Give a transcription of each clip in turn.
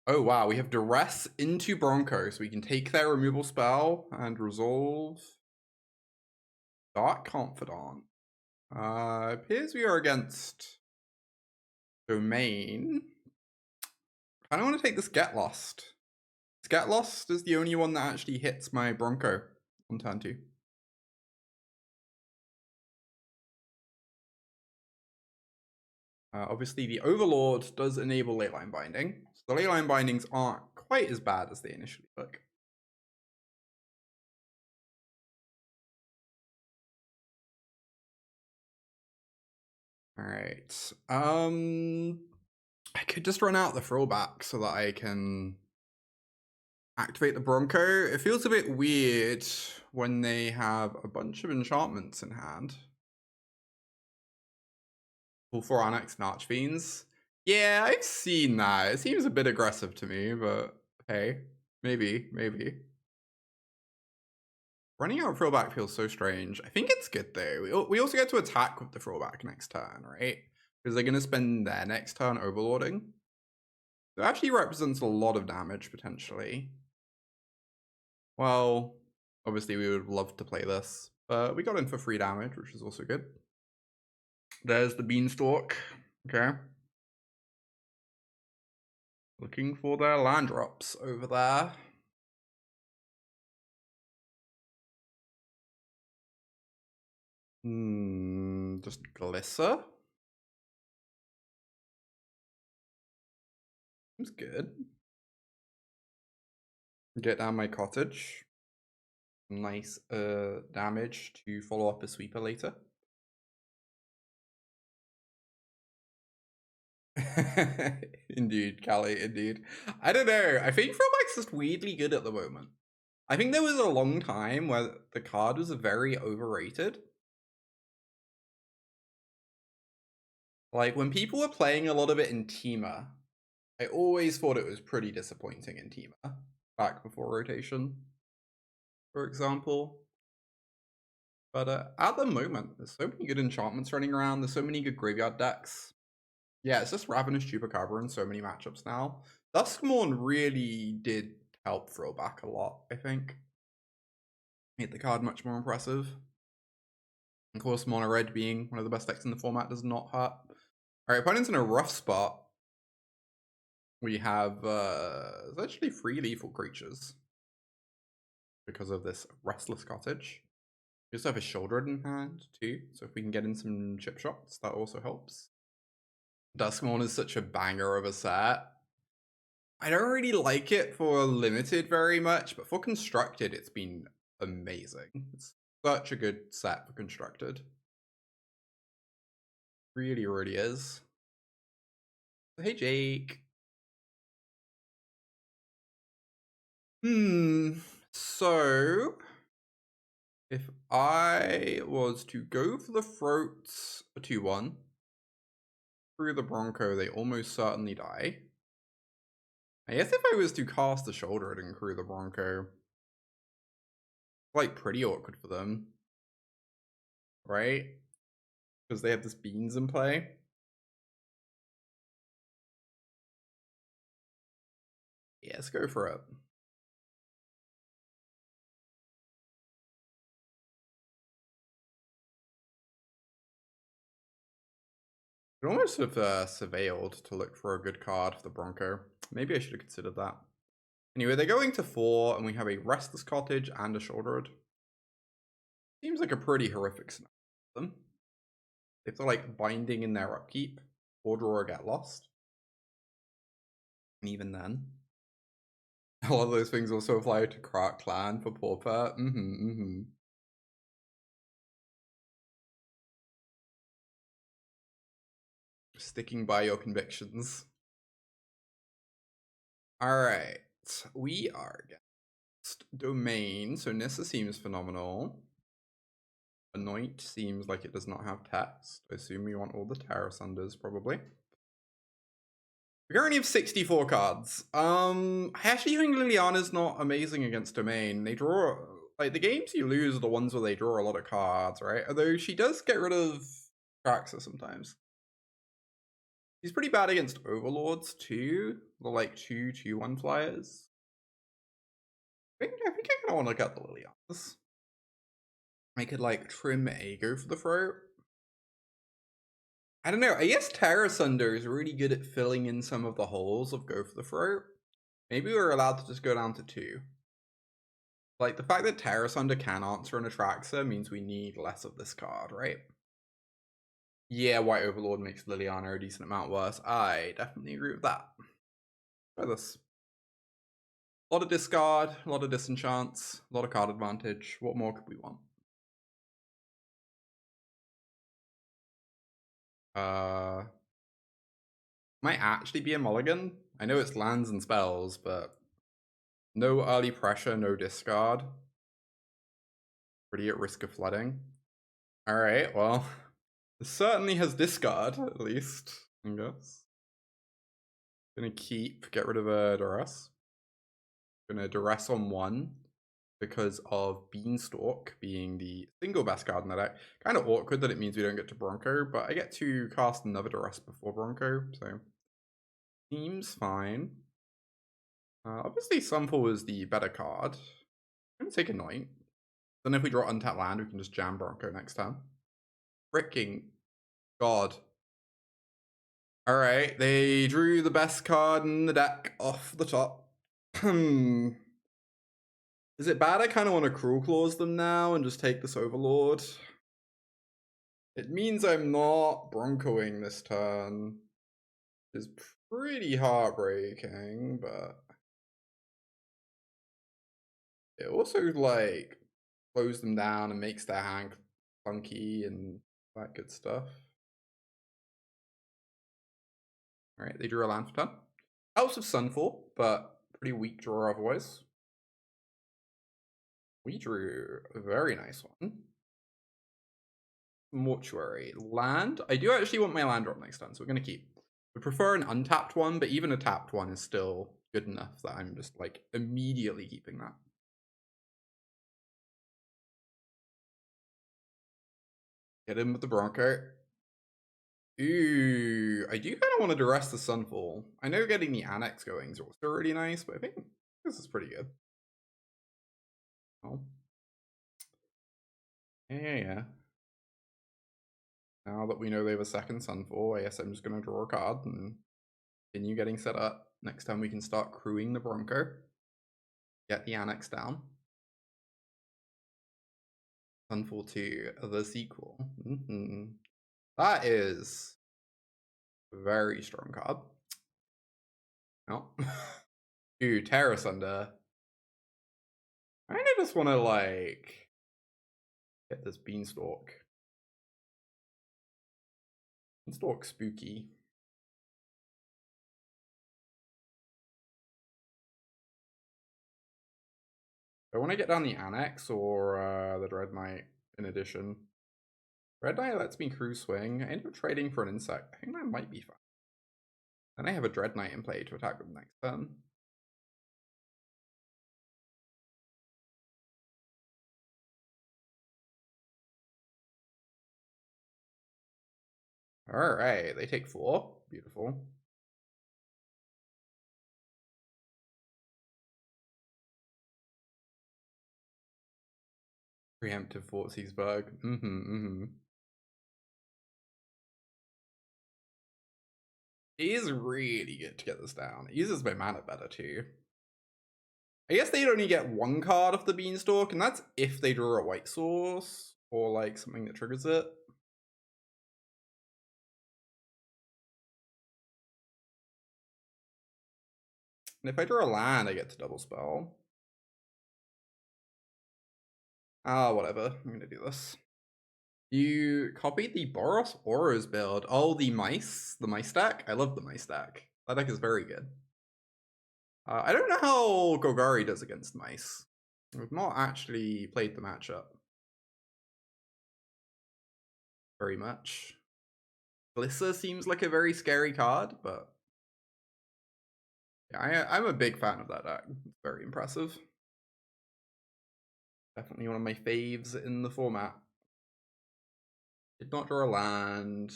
Oh wow, we have Duress into Bronco, so we can take their removal spell and resolve Dark Confidant. Appears we are against Domain. I don't want to take this Get Lost. This Get Lost is the only one that actually hits my Bronco on turn 2. Obviously, the Overlord does enable Leyline Binding, so the Leyline Bindings aren't quite as bad as they initially look. Alright, I could just run out the Frillback so that I can activate the Bronco. It feels a bit weird when they have a bunch of enchantments in hand. Full 4 Annex and Archfiends. Yeah, I've seen that. It seems a bit aggressive to me, but hey, maybe. Running out of Frillback feels so strange. I think it's good though. We also get to attack with the Frillback next turn, right? Because they're going to spend their next turn overlording. So it actually represents a lot of damage, potentially. Well, obviously we would love to play this, but we got in for 3 damage, which is also good. There's the Beanstalk. Okay. Looking for their land drops over there. Just Glissa. Seems good. Get down my cottage. Nice damage to follow up a sweeper later. Indeed, Callie, indeed. I don't know. I think Frillback's just weirdly good at the moment. I think there was a long time where the card was very overrated. Like, when people were playing a lot of it in Teamer, I always thought it was pretty disappointing in Teamer, back before rotation, for example. But at the moment, there's so many good enchantments running around, there's so many good graveyard decks. Yeah, it's just Ravenous Chupacabra in so many matchups now. Duskmourn really did help Frillback a lot, I think. Made the card much more impressive. Of course, Mono Red being one of the best decks in the format does not hurt. Alright, opponent's in a rough spot. We have essentially 3 lethal creatures because of this Restless Cottage. We also have a Sheoldred in hand too, so if we can get in some chip shots, that also helps. Duskmourn is such a banger of a set. I don't really like it for limited very much, but for constructed, it's been amazing. It's such a good set for constructed. Really, really is. Hey, Jake. So if I was to go for the Throats 2-1 through the Bronco, they almost certainly die. I guess if I was to cast the Sheoldred and crew the Bronco, like pretty awkward for them, right? Because they have this Beans in play. Yeah, let's go for it. I could almost have surveilled to look for a good card for the Bronco. Maybe I should have considered that. Anyway, they're going to 4, and we have a Restless Cottage and a Sheoldred. Seems like a pretty horrific scenario for them. If they're like binding in their upkeep, or draw or get lost. And even then. A lot of those things also apply to Clan for Pauper. Sticking by your convictions. Alright. We are against Domain. So Nissa seems phenomenal. Anoint seems like it does not have text. I assume we want all the Tear Asunders, probably. We currently have 64 cards. I actually think Liliana's not amazing against Domain. They draw, like, the games you lose are the ones where they draw a lot of cards, right? Although she does get rid of Traxa sometimes. He's pretty bad against Overlords too. The like 2/2/1 flyers. I think I kind of want to get the Lilianas. I could like trim a Go for the Throat. I don't know. I guess Tear Asunder is really good at filling in some of the holes of Go for the Throat. Maybe we're allowed to just go down to 2. Like, the fact that Tear Asunder can answer an Atraxa means we need less of this card, right? Yeah, White Overlord makes Liliana a decent amount worse. I definitely agree with that. Try this. A lot of discard, a lot of disenchants, a lot of card advantage. What more could we want? Might actually be a mulligan. I know it's lands and spells, but no early pressure, no discard. Pretty at risk of flooding. Alright, well, this certainly has discard, at least, I guess. Gonna keep, get rid of a Duress. Gonna Duress on 1 because of Beanstalk being the single best card in the deck. Kind of awkward that it means we don't get to Bronco, but I get to cast another Duress before Bronco, so seems fine. Obviously, Sunfall is the better card. I'm gonna take Anoint. Then if we draw untapped land, we can just jam Bronco next time. Freaking God. Alright, they drew the best card in the deck off the top. Is it bad I kind of want to Cruelclaw them now and just take this Overlord? It means I'm not Broncoing this turn. It's pretty heartbreaking, but it also, like, slows them down and makes their hand funky and that good stuff. Alright, they drew a land for turn. House of Sunfall, but pretty weak draw otherwise. We drew a very nice one. Mortuary. Land? I do actually want my land drop next turn, so we're going to keep. I prefer an untapped one, but even a tapped one is still good enough that I'm just, like, immediately keeping that. Get in with the Bronco. Ooh, I do kind of want to Duress the Sunfall. I know getting the Annex going is also really nice, but I think this is pretty good. Oh. Yeah. Now that we know they have a second Sunfall, I guess I'm just going to draw a card and continue getting set up. Next time we can start crewing the Bronco. Get the Annex down. Sunfall 2, the sequel. That is a very strong card. No. Ooh, Tear Asunder. I kinda just want to, like, get this Beanstalk. Beanstalk spooky. I want to get down the Annex or the Dreadknight in addition. Dreadknight lets me crew swing. I end up trading for an insect. I think that might be fun. Then I have a Dreadknight in play to attack them next turn. Alright, they take 4. Beautiful. Preemptive Fort Searsburg. It is really good to get this down. It uses my mana better too. I guess they'd only get 1 card off the Beanstalk, and that's if they draw a white source or like something that triggers it. And if I draw a land, I get to double spell. Ah, whatever. I'm gonna do this. You copied the Boros Auras build. Oh, the mice deck. I love the mice deck. That deck is very good. I don't know how Golgari does against mice. We've not actually played the matchup very much. Glissa seems like a very scary card, but yeah, I'm a big fan of that deck. It's very impressive. Definitely one of my faves in the format. Did not draw a land.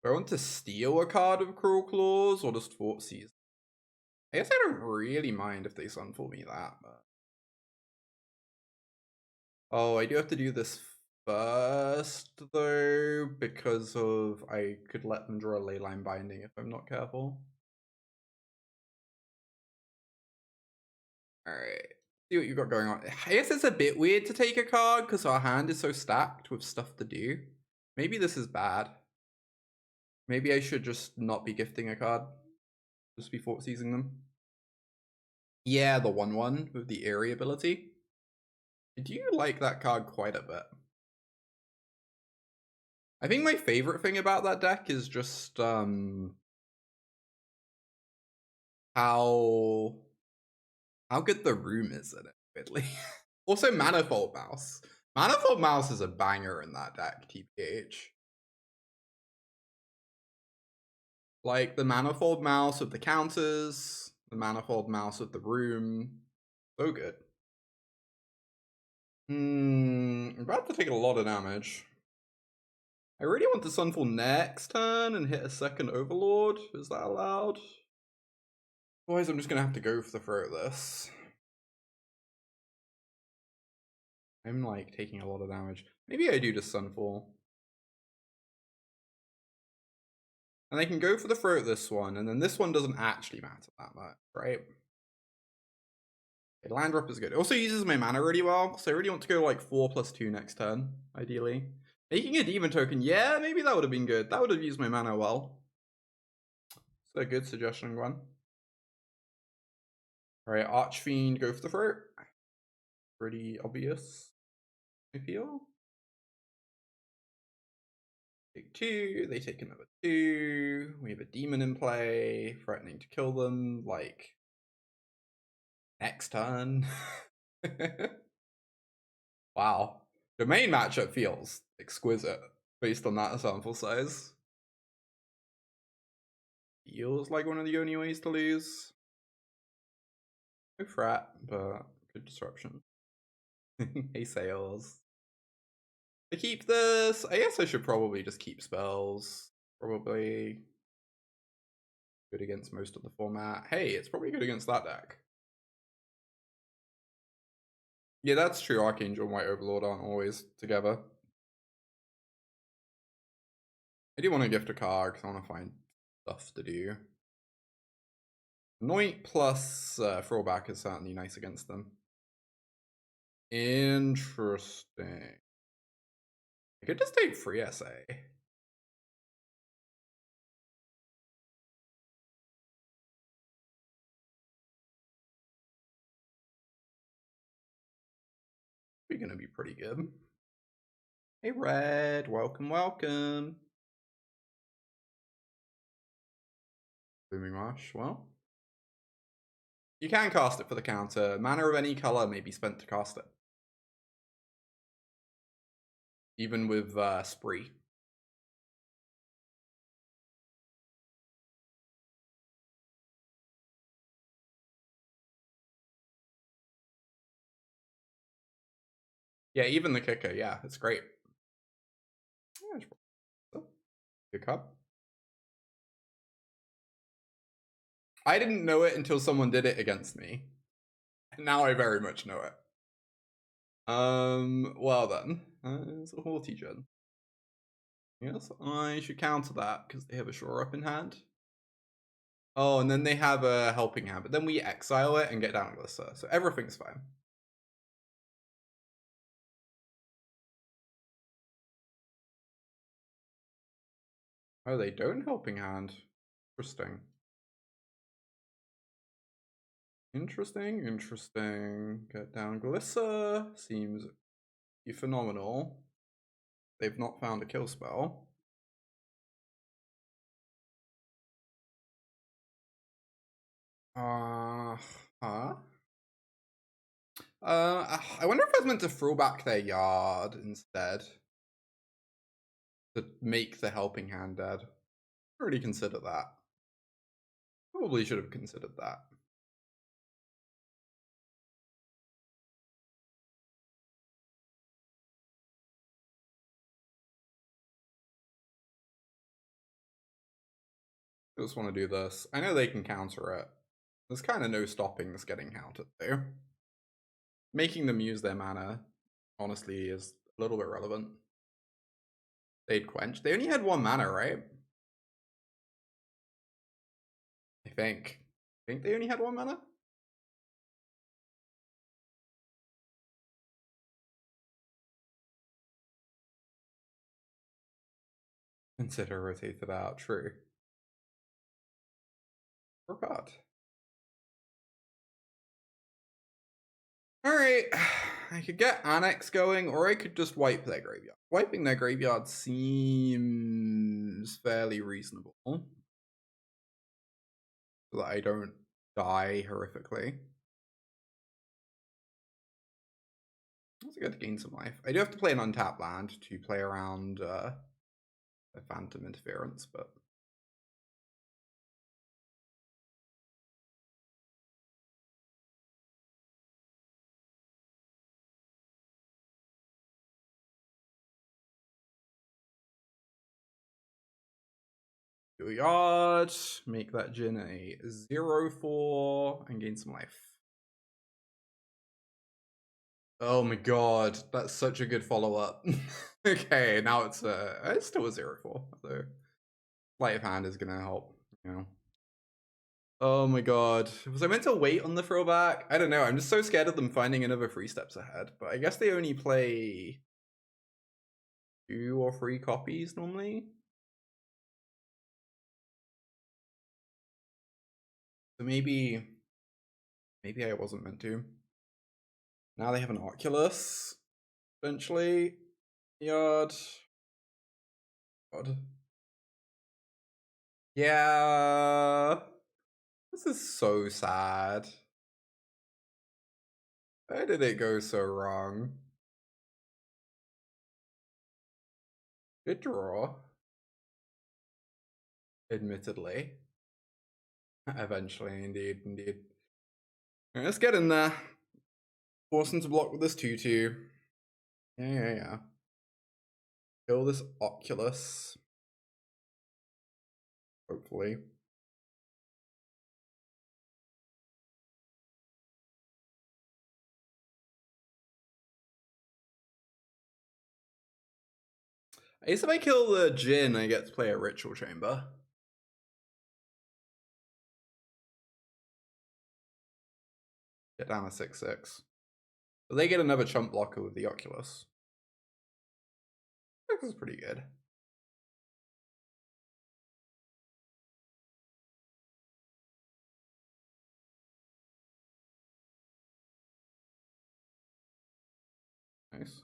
Do I want to steal a card of Cruelclaws or just Fort Seize? I guess I don't really mind if they Sunfall me that, but... Oh, I do have to do this first, though, because of I could let them draw a Leyline Binding if I'm not careful. Alright, see what you've got going on. I guess it's a bit weird to take a card because our hand is so stacked with stuff to do. Maybe this is bad. Maybe I should just not be gifting a card. Just be Fort Seizing them. Yeah, the 1/1 with the Eerie ability. I do like that card quite a bit. I think my favorite thing about that deck is just how good the room is in it, weirdly. Also, Manifold Mouse. Manifold Mouse is a banger in that deck, TPH. Like, the Manifold Mouse with the counters, the Manifold Mouse with the room. So good. I'm about to take a lot of damage. I really want to Sunfall next turn and hit a second Overlord. Is that allowed? Otherwise, I'm just gonna have to go for the throat this. I'm like taking a lot of damage. Maybe I do just Sunfall. And I can go for the throat this one, and then this one doesn't actually matter that much, right? Okay, land drop is good. It also uses my mana really well, so I really want to go like 4+2 next turn, ideally. Making a demon token, yeah, maybe that would have been good. That would have used my mana well. It's a good suggestion, Gwen. Alright, Archfiend, go for the throat. Pretty obvious, I feel. Take 2, they take another 2. We have a demon in play, threatening to kill them, like, next turn. Wow. The main matchup feels exquisite based on that sample size. Feels like one of the only ways to lose. No frat, but good disruption. Hey, sales. I keep this. I guess I should probably just keep spells. Probably good against most of the format. Hey, it's probably good against that deck. Yeah, that's true. Archangel and White Overlord aren't always together. I do want to gift a card because I want to find stuff to do. Anoint plus Frillback is certainly nice against them. Interesting. I could just take free SA. We're gonna be pretty good. Hey Red, welcome, welcome. Blooming Marsh, well. You can cast it for the counter. Mana of any color may be spent to cast it. Even with Spree. Yeah, even the kicker, yeah, it's great. Good card. I didn't know it until someone did it against me. Now I very much know it. Well then, it's a haughty gen. Yes, I should counter that because they have a shore up in hand. Oh, and then they have a helping hand, but then we exile it and get down Glissa, so everything's fine. Oh, they don't helping hand. Interesting. Interesting, interesting. Get down Glissa. Seems phenomenal. They've not found a kill spell. Huh? I wonder if I was meant to throw back their yard instead. To make the helping hand dead. I already considered that. Probably should have considered that. I just want to do this. I know they can counter it. There's kind of no stopping this getting countered, though. Making them use their mana, honestly, is a little bit relevant. They'd quench. They only had 1 mana, right? I think. I think they only had 1 mana? Consider rotated out, true. Forgot. Alright, I could get Annex going, or I could just wipe their graveyard. Wiping their graveyard seems fairly reasonable. So that I don't die horrifically. Also good to gain some life. I do have to play an untapped land to play around a Phantom Interference, but... Yard, make that Jin a 0/4 and gain some life. Oh my god, that's such a good follow-up. Okay, now it's still a 0/4, so Light of Hand is gonna help, you know. Oh my god, was I meant to wait on the throwback? I don't know, I'm just so scared of them finding another 3 steps ahead, but I guess they only play 2 or 3 copies normally. So maybe I wasn't meant to. Now they have an Oculus, eventually. Yard. God. Yeah. This is so sad. Why did it go so wrong? Good draw. Admittedly. Eventually, indeed. Right, let's get in there. Force them to block with this 2/2. Yeah. Kill this Oculus. Hopefully. I guess if I kill the Jin, I get to play a Ritual Chamber. Get down to 6/6. But they get another chump blocker with the Oculus. This is pretty good. Nice.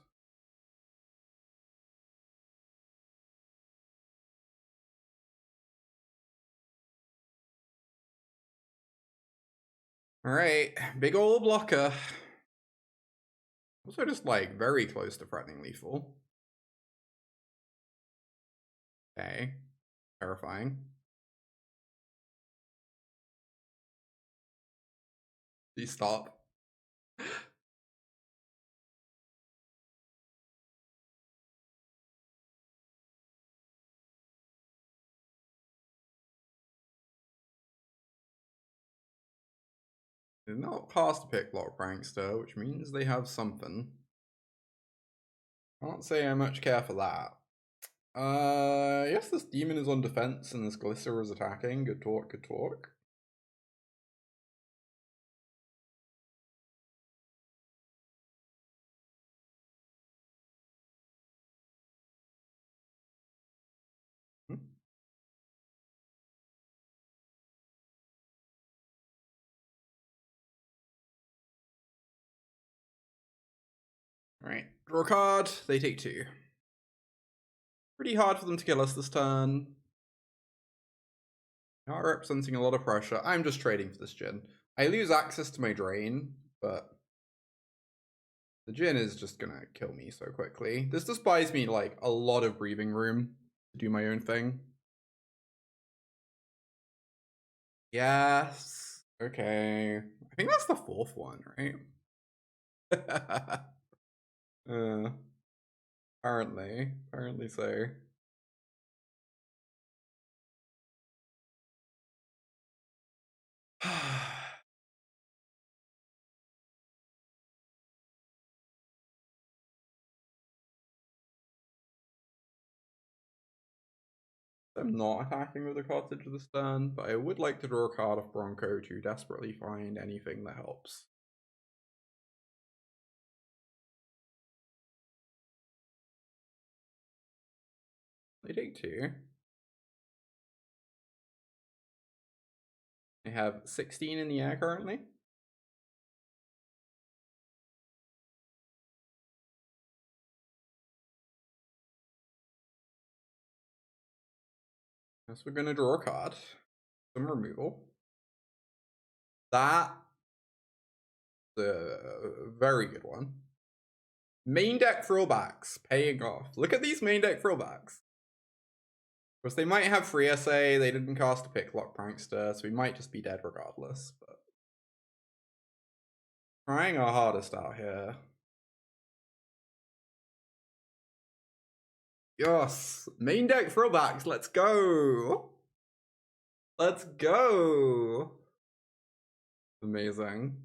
Alright, big ol' blocker. Also just like very close to threatening lethal. Okay. Terrifying. Please stop. Did not pass the pick block prankster, which means they have something. Can't say I much care for that. Yes, this demon is on defense and this Glissa is attacking. Good talk, good talk. Alright, draw a card, they take 2. Pretty hard for them to kill us this turn. Not representing a lot of pressure. I'm just trading for this Jin. I lose access to my drain, but the Jin is just gonna kill me so quickly. This just buys me like a lot of breathing room to do my own thing. Yes. Okay. I think that's the 4th one, right? Apparently so. I'm not attacking with the cottage this turn, but I would like to draw a card off Bronco to desperately find anything that helps. They take 2. I have 16 in the air currently. So we're going to draw a card. Some removal. That's a very good one. Main deck frillbacks paying off. Look at these main deck frillbacks. Of course, they might have free SA. They didn't cast a Picklock Prankster, so we might just be dead regardless. But trying our hardest out here. Yes, main deck frillbacks. Let's go. Let's go. Amazing.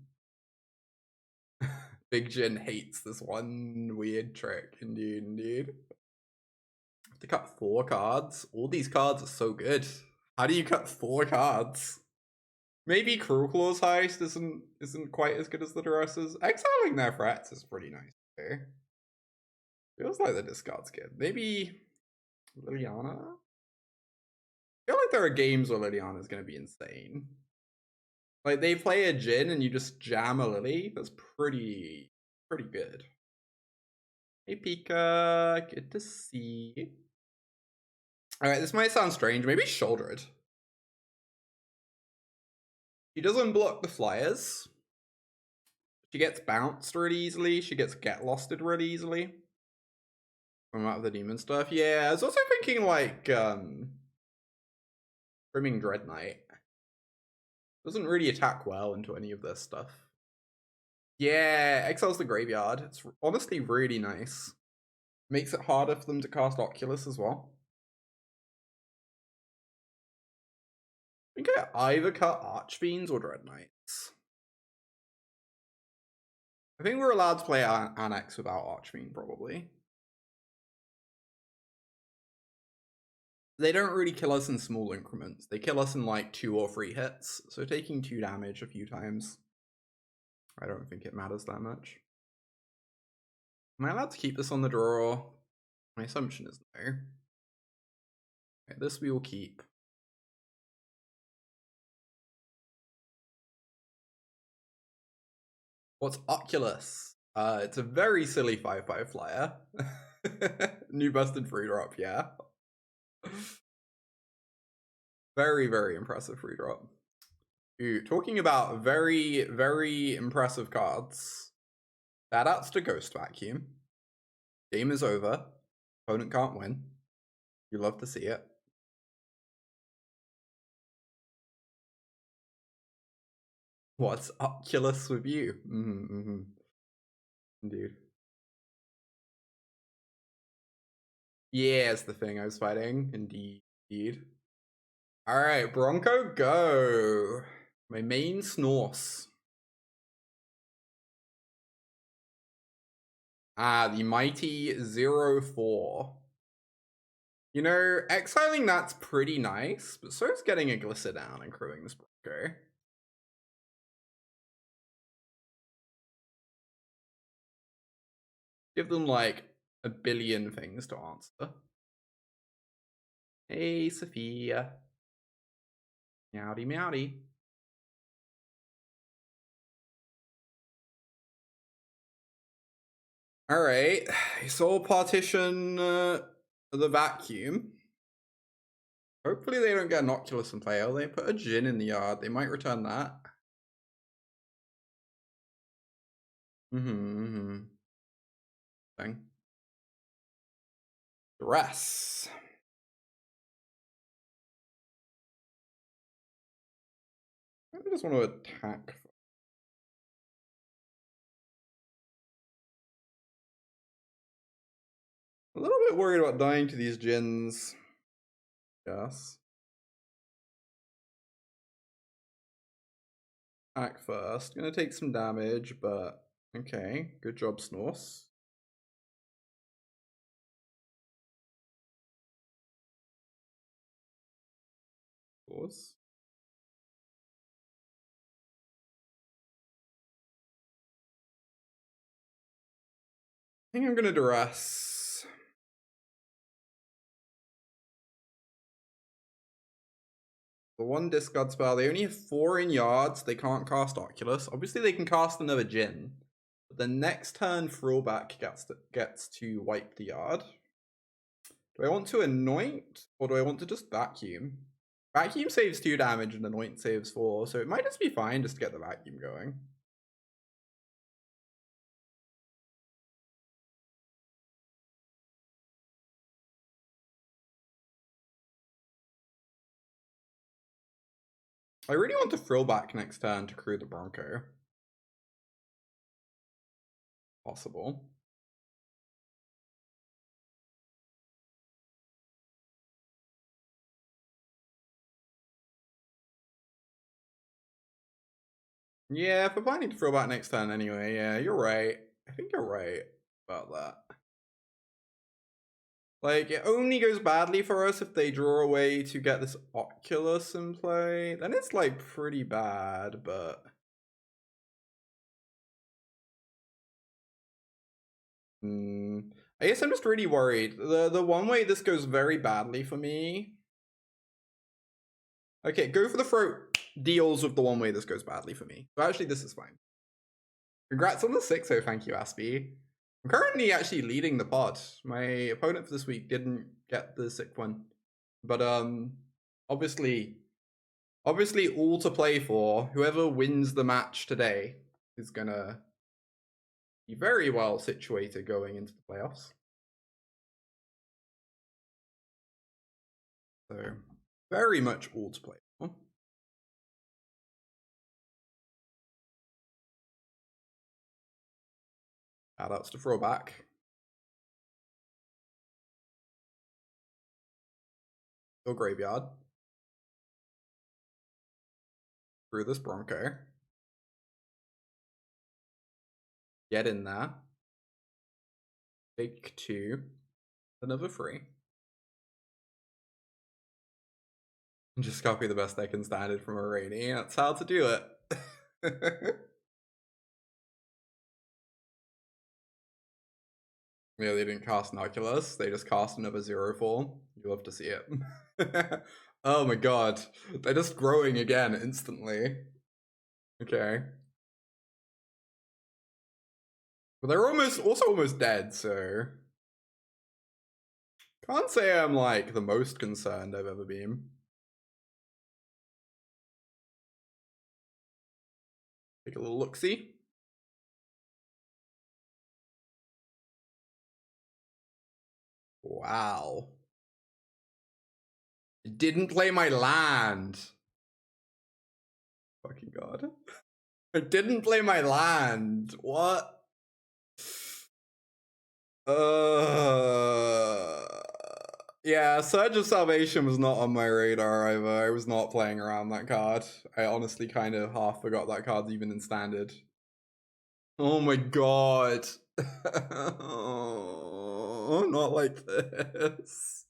Big Jin hates this one weird trick. Indeed, indeed. I have to cut 4 cards. All these cards are so good. How do you cut 4 cards? Maybe Cruelclaw's Heist isn't quite as good as the Duresses. Exiling their threats is pretty nice too. Feels like the discard's good. Maybe Liliana? I feel like there are games where Liliana's gonna be insane. Like, they play a Jin and you just jam a Lily. That's pretty good. Hey, Pika. Good to see. Alright, this might sound strange. Maybe Sheoldred. She doesn't block the flyers. She gets bounced really easily. She gets get losted really easily. From out of the demon stuff. Yeah, I was also thinking like Brimming Dreadknight. Doesn't really attack well into any of this stuff. Yeah, exiles the graveyard. It's honestly really nice. Makes it harder for them to cast Oculus as well. I think I either cut Archfiends or Dreadknights. I think we're allowed to play Annex without Archfiend, probably. They don't really kill us in small increments. They kill us in like 2 or 3 hits. So taking 2 damage a few times, I don't think it matters that much. Am I allowed to keep this on the draw? My assumption is no. Okay, this we will keep. What's Oculus? It's a very silly 5/5 flyer. New busted free drop, yeah. Very, very impressive free drop. Ooh, talking about very, very impressive cards. Bad outs to Ghost Vacuum. Game is over. Opponent can't win. You love to see it. What's Oculus with you? Indeed. Yeah, it's the thing I was fighting. Indeed. Alright, Bronco, go. My main Snorse. Ah, the mighty 0/4. You know, exiling that's pretty nice, but so is getting a Glissa down and crewing this Bronco. Give them like a billion things to answer. Hey, Sophia. Meowdy, meowdy. Alright, Soul Partition the vacuum. Hopefully they don't get an Oculus in play. Oh, they put a Jin in the yard. They might return that. Thing. Duress. I just want to attack. A little bit worried about dying to these Jins. Yes. Attack first. Gonna take some damage, but okay. Good job, Snorse. Pause. I think I'm gonna Duress. The one discard spell, they only have 4 in yards. They can't cast Oculus. Obviously, they can cast another Djinn. But the next turn, Frillback gets to wipe the yard. Do I want to Anoint, or do I want to just Vacuum? Vacuum saves 2 damage and Anoint saves 4, so it might just be fine just to get the Vacuum going. I really want to Frillback next turn to crew the Bronco. Possible. Yeah, if we're planning to Frillback next turn anyway, yeah, you're right. I think you're right about that. Like, it only goes badly for us if they draw away to get this Oculus in play. Then it's, like, pretty bad, but... I guess I'm just really worried. The one way this goes very badly for me... Okay, go for the throat deals with the one way this goes badly for me. But actually, this is fine. Congrats on the 6-0, thank you, Aspie. I'm currently actually leading the pod. My opponent for this week didn't get the sick one. But obviously all to play for. Whoever wins the match today is gonna be very well situated going into the playoffs. So very much all to play for. Shoutouts to Throwback. Go graveyard. Through this Bronco. Get in there. Take 2. Another 3. And just copy the best I can standard from a rainy. That's how to do it. Yeah, they didn't cast an Oculus. They just cast another 0-4. You love to see it. Oh my god. They're just growing again instantly. Okay. But they're also almost dead, so... Can't say I'm, like, the most concerned I've ever been. Take a little look-see. Wow. It didn't play my land. Fucking god. I didn't play my land. What? Yeah, Surge of Salvation was not on my radar either. I was not playing around that card. I honestly kind of half forgot that card's even in standard. Oh my god. Oh, not like this.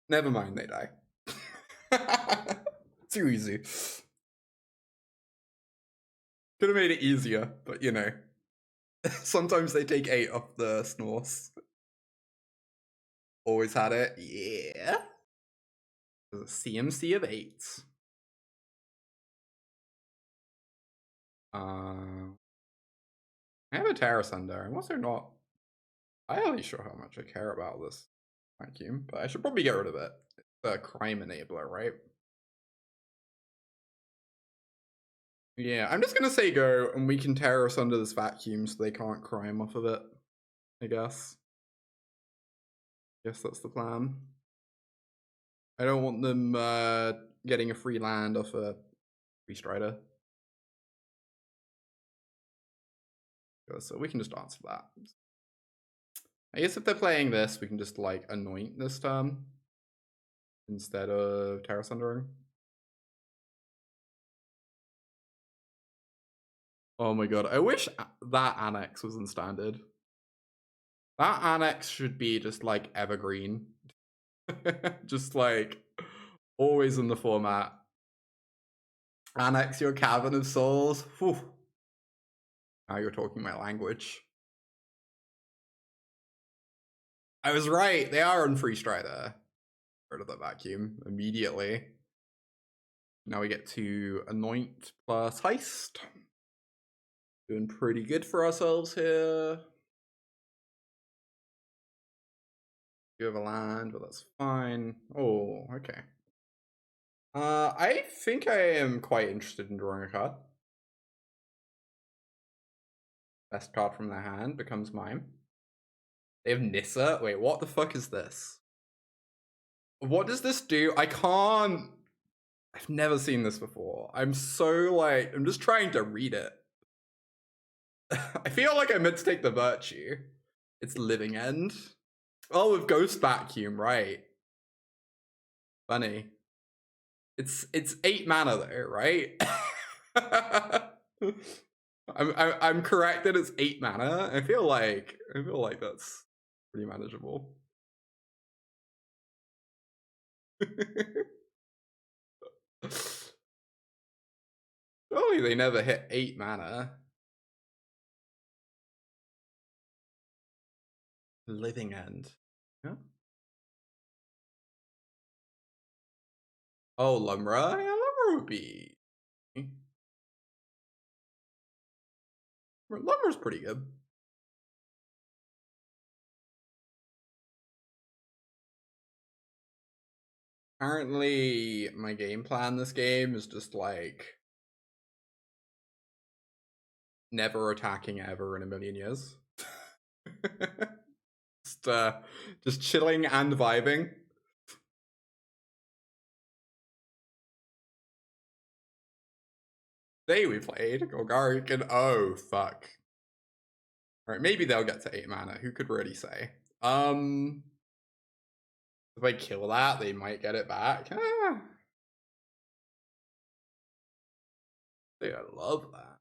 Never mind, they die. Too easy. Could have made it easier, but you know. Sometimes they take 8 off the Snorse. Always had it. Yeah. There's a CMC of 8. I have a Tear Asunder. I'm also not entirely sure how much I care about this vacuum, but I should probably get rid of it. It's a crime enabler, right? Yeah, I'm just gonna say go, and we can Tear Asunder this vacuum so they can't crime off of it, I guess. Guess that's the plan. I don't want them getting a free land off a Free Strider. So we can just answer that. I guess if they're playing this, we can just like Anoint this turn instead of Tear Asunder. Oh my god, I wish that Annex was in Standard. That Annex should be just like evergreen. Just like always in the format. Annex your Cavern of Souls. Whew. Now you're talking my language. I was right. They are on Free Strider. Rid of the vacuum immediately. Now we get to Anoint plus Heist. Doing pretty good for ourselves here. You have a land, but that's fine. Oh, okay. I think I am quite interested in drawing a card. Best card from their hand becomes mine. They have Nissa. Wait, what the fuck is this? What does this do? I can't. I've never seen this before. I'm so like, I'm just trying to read it. I feel like I meant to take the Virtue. It's Living End. Oh, with Ghost Vacuum, right. Funny. It's 8 mana though, right? I'm correct that it's 8 mana. I feel like that's pretty manageable. Surely they never hit 8 mana. Living End. Yeah. Oh, Lumra? Yeah, Lumra would be. Lumra's pretty good. Apparently, my game plan this game is just like never attacking ever in a million years. Just chilling and vibing. Today we played Golgari can. Oh fuck. Alright, maybe they'll get to 8 mana. Who could really say? If I kill that, they might get it back. Ah. I love that.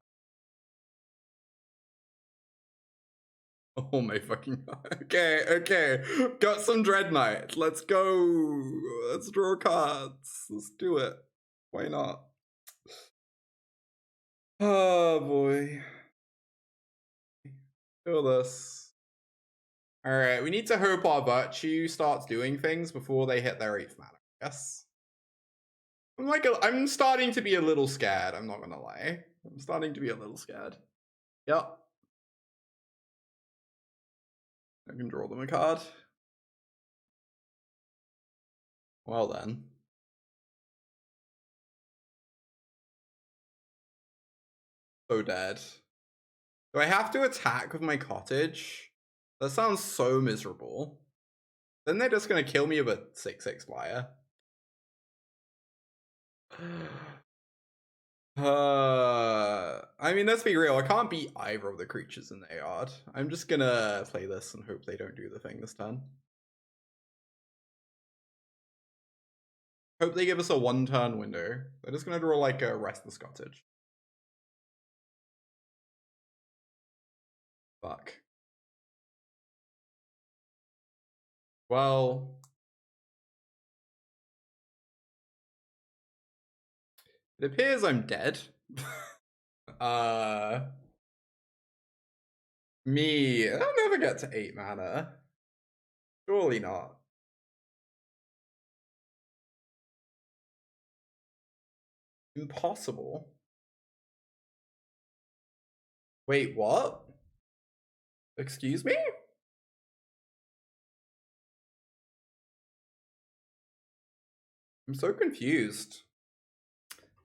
Oh my fucking god. Okay. Got some Dreadknight. Let's go. Let's draw cards. Let's do it. Why not? Oh boy. Feel this. Alright, we need to hope our Virtue starts doing things before they hit their 8th mana. Yes. I'm starting to be a little scared, I'm not gonna lie. I'm starting to be a little scared. Yep. I can draw them a card. Well then. So dead. Do I have to attack with my cottage? That sounds so miserable. Then they're just gonna kill me with a 6/6 flyer. I mean, let's be real. I can't beat either of the creatures in the yard. I'm just gonna play this and hope they don't do the thing this turn. Hope they give us a 1-turn window. They're just gonna draw like a Restless Cottage. Fuck. Well, it appears I'm dead. Me, I'll never get to 8 mana. Surely not. Impossible. Wait, what? Excuse me? I'm so confused.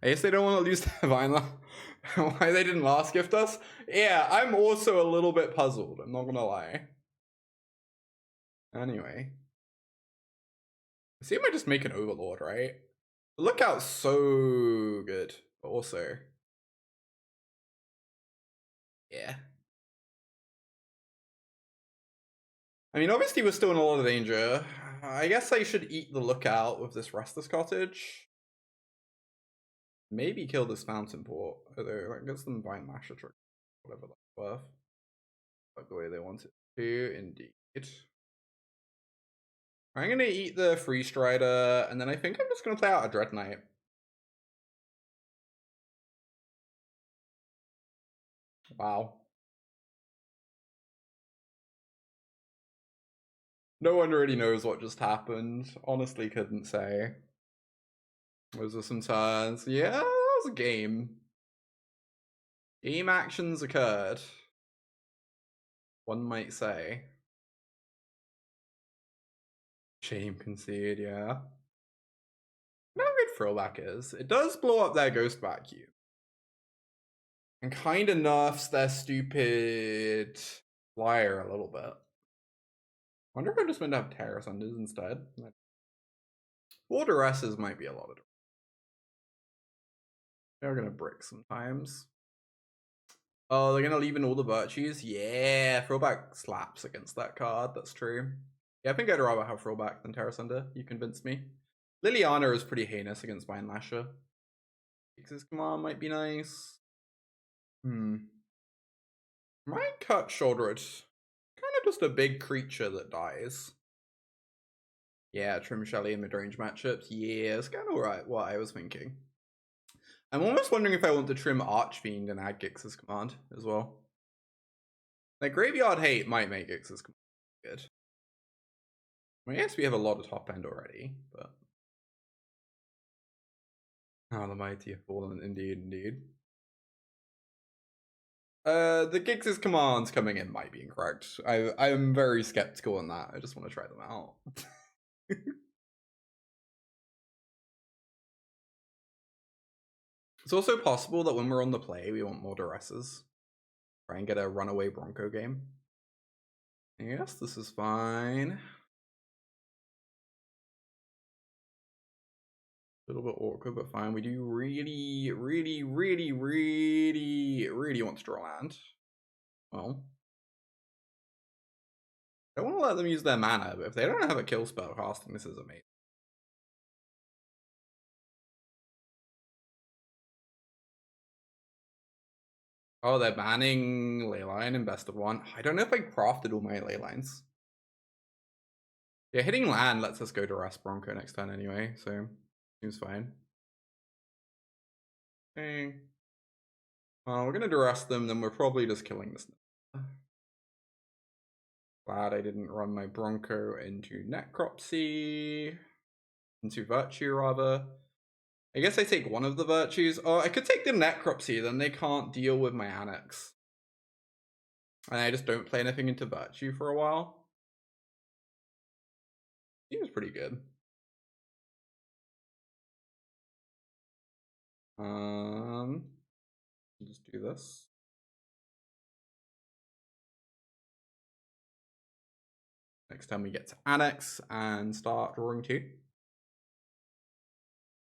I guess they don't want to lose to Vine. Why they didn't last gift us? Yeah, I'm also a little bit puzzled. I'm not gonna lie. Anyway. I see, I might just make an Overlord, right? The lookout's so good. But also, yeah. I mean, obviously we're still in a lot of danger. I guess I should eat the lookout with this Restless Cottage. Maybe kill this Fountain Port, although that gets them Vine Lasher trick, whatever that's worth. Like the way they want it to, indeed. I'm gonna eat the Free Strider, and then I think I'm just gonna play out a Dreadknight. Wow. No one really knows what just happened. Honestly, couldn't say. Those are some turns. Yeah, that was a game. Game actions occurred. One might say. Shame concede, yeah. No good Frillback is. It does blow up their Ghost Vacuum. And kind of nerfs their stupid flyer a little bit. Wonder if I just meant to have Tear Asunders instead. Or Duresses might be a lot of. They're gonna brick sometimes. Oh, they're gonna leave in all the virtues? Yeah, Frillback slaps against that card, that's true. Yeah, I think I'd rather have Frillback than Tear Asunder. You convinced me. Liliana is pretty heinous against Vine Lasher. X's command might be nice. Might cut Sheoldred. Kind of just a big creature that dies. Yeah, Trim Shelly in mid-range matchups. Yeah, it's kind of right what I was thinking. I'm almost wondering if I want to trim Archfiend and add Gix's command as well. Like, Graveyard Hate might make Gix's command good. I mean, yes, we have a lot of top end already, but... Oh, the mighty have fallen, indeed, indeed. The Gix's commands coming in might be incorrect. I'm very skeptical on that. I just want to try them out. It's also possible that when we're on the play, we want more Duresses. Try and get a runaway Bronco game. Yes, this is fine. A little bit awkward, but fine. We do really want to draw land. Well, I don't want to let them use their mana, but if they don't have a kill spell casting, this is amazing. Oh, they're banning Leyline in best of one. I don't know if I crafted all my Leylines. Yeah, hitting land lets us go to Rest Bronco next turn anyway, so seems fine. Okay. Well, we're gonna Duress them, then we're probably just killing this. Glad I didn't run my Bronco into Necropsy. Into Virtue, rather. I guess I take one of the Virtues. Oh, I could take the Necropsy, then they can't deal with my Annex. And I just don't play anything into Virtue for a while. Seems pretty good. Just do this. Next time we get to Annex and start drawing two.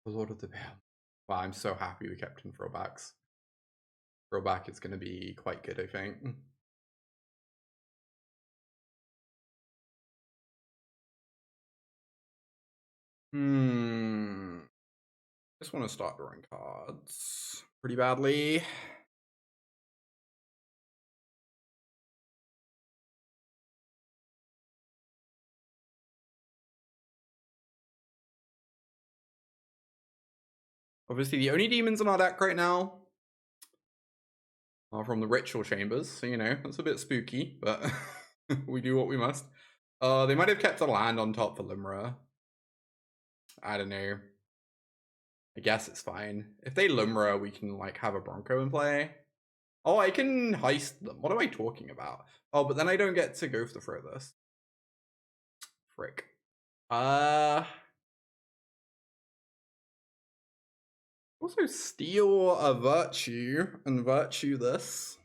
The Lord of the Veil. Wow, I'm so happy we kept in Frillbacks. Frillback is going to be quite good, I think. Just want to start drawing cards pretty badly. Obviously, the only demons in our deck right now are from the Ritual Chambers, so you know, that's a bit spooky, but we do what we must. They might have kept a land on top for Limra. I don't know. I guess it's fine. If they Limra, we can like have a Bronco in play. Oh, I can heist them. What am I talking about? Oh, but then I don't get to go for the furthest. Frick. Also steal a Virtue and Virtue this.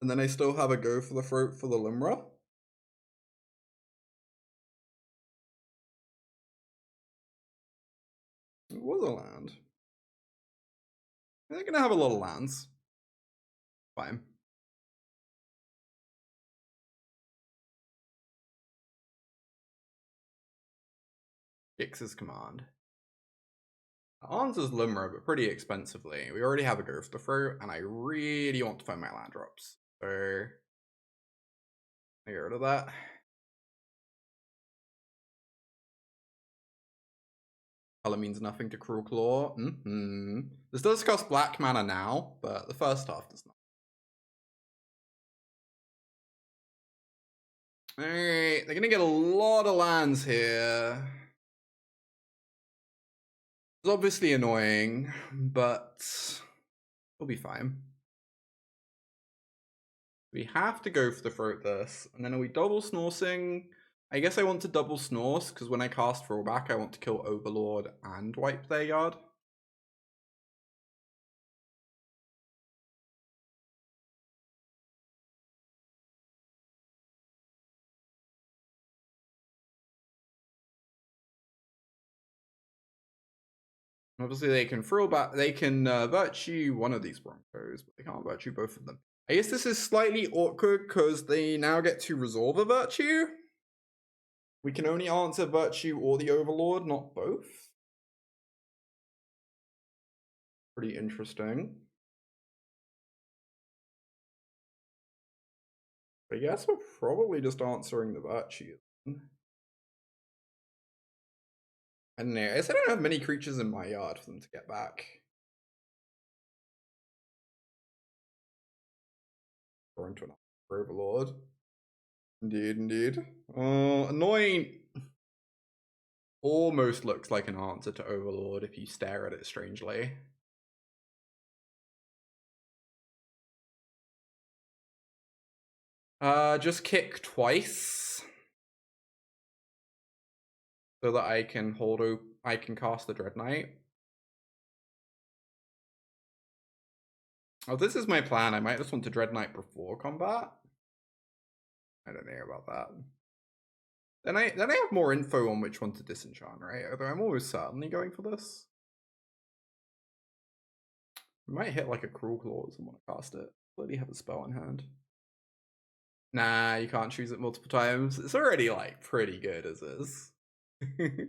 And then I still have a go for the throat for the Limra. It was a land. They're gonna have a lot of lands. Fine. Gix's command. Answers Limmer, but pretty expensively. We already have a Go for the Throat, and I really want to find my land drops. So I get rid of that. Color means nothing to Cruelclaw. This does cost black mana now, but the first half does not. Alright, they're gonna get a lot of lands here. It's obviously annoying, but we'll be fine. We have to go for the Throat this, and then are we double snorsing? I guess I want to double Snorse, because when I cast Frillback, I want to kill Overlord and wipe their yard. Obviously, they can Frillback, they can Virtue one of these Broncos, but they can't Virtue both of them. I guess this is slightly awkward, because they now get to resolve a Virtue. We can only answer Virtue or the Overlord, not both. Pretty interesting. I guess we're probably just answering the Virtue. I don't know. I guess I don't have many creatures in my yard for them to get back. Or into an Overlord. Indeed. Anoint almost looks like an answer to Overlord if you stare at it strangely. Just kick twice. So that I can I can cast the Dreadknight. Oh, this is my plan. I might just want to Dreadknight before combat. I don't know about that. Then I have more info on which one to disenchant, right? Although I'm almost certainly going for this. I might hit like a Cruelclaw and want to cast it. Clearly have a spell in hand. Nah, you can't choose it multiple times. It's already like pretty good as is. I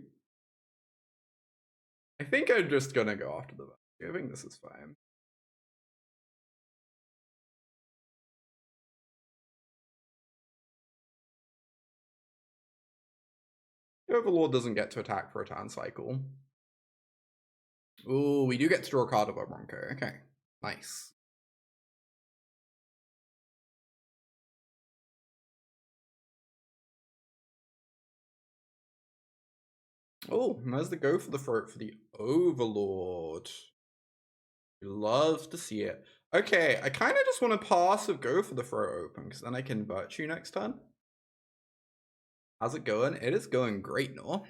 think I'm just gonna go after the value. I think this is fine. The Overlord doesn't get to attack for a turn cycle. Ooh, we do get to draw a card of our Bronco. Okay, nice. Oh, and there's the Go for the Throat for the Overlord. We love to see it. Okay, I kind of just want to pass with Go for the Throat open, because then I can Virtue next turn. How's it going? It is going great, Nor.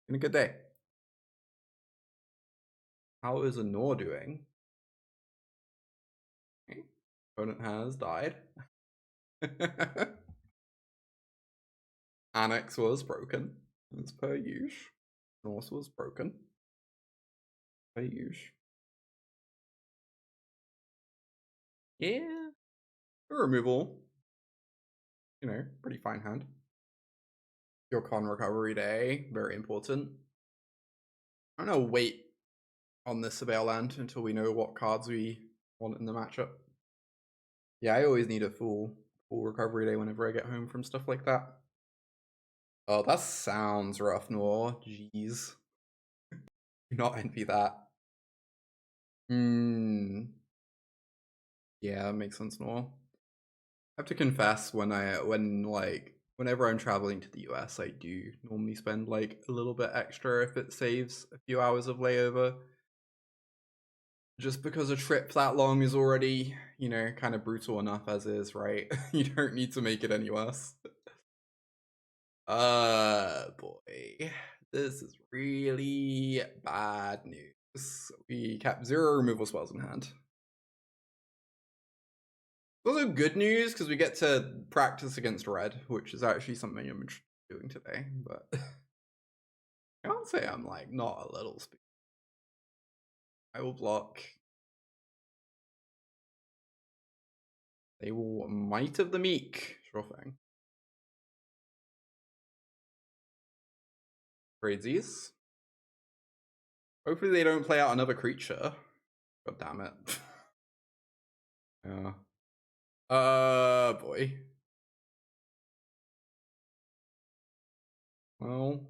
Been a good day. How is a Nor doing? Okay. Opponent has died. Annex was broken, as per usual. Norse was broken, per usual. Yeah. Removal. You know, pretty fine hand. Your con recovery day, very important. I'm gonna wait on this Surveil land until we know what cards we want in the matchup. Yeah, I always need a full recovery day whenever I get home from stuff like that. Oh, that sounds rough, Noir. Jeez. Do not envy that. Yeah, that makes sense, Noir. I have to confess, whenever I'm traveling to the US, I do normally spend like a little bit extra if it saves a few hours of layover. Just because a trip that long is already, you know, kind of brutal enough as is, right? You don't need to make it any worse. Boy. This is really bad news. We kept 0 removal spells in hand. It's also good news because we get to practice against red, which is actually something I'm doing today, but I can't say I'm like not a little speed. I will block. They will Might of the Meek. Sure thing. Crazies. Hopefully they don't play out another creature. God damn it. Yeah. Boy. Well.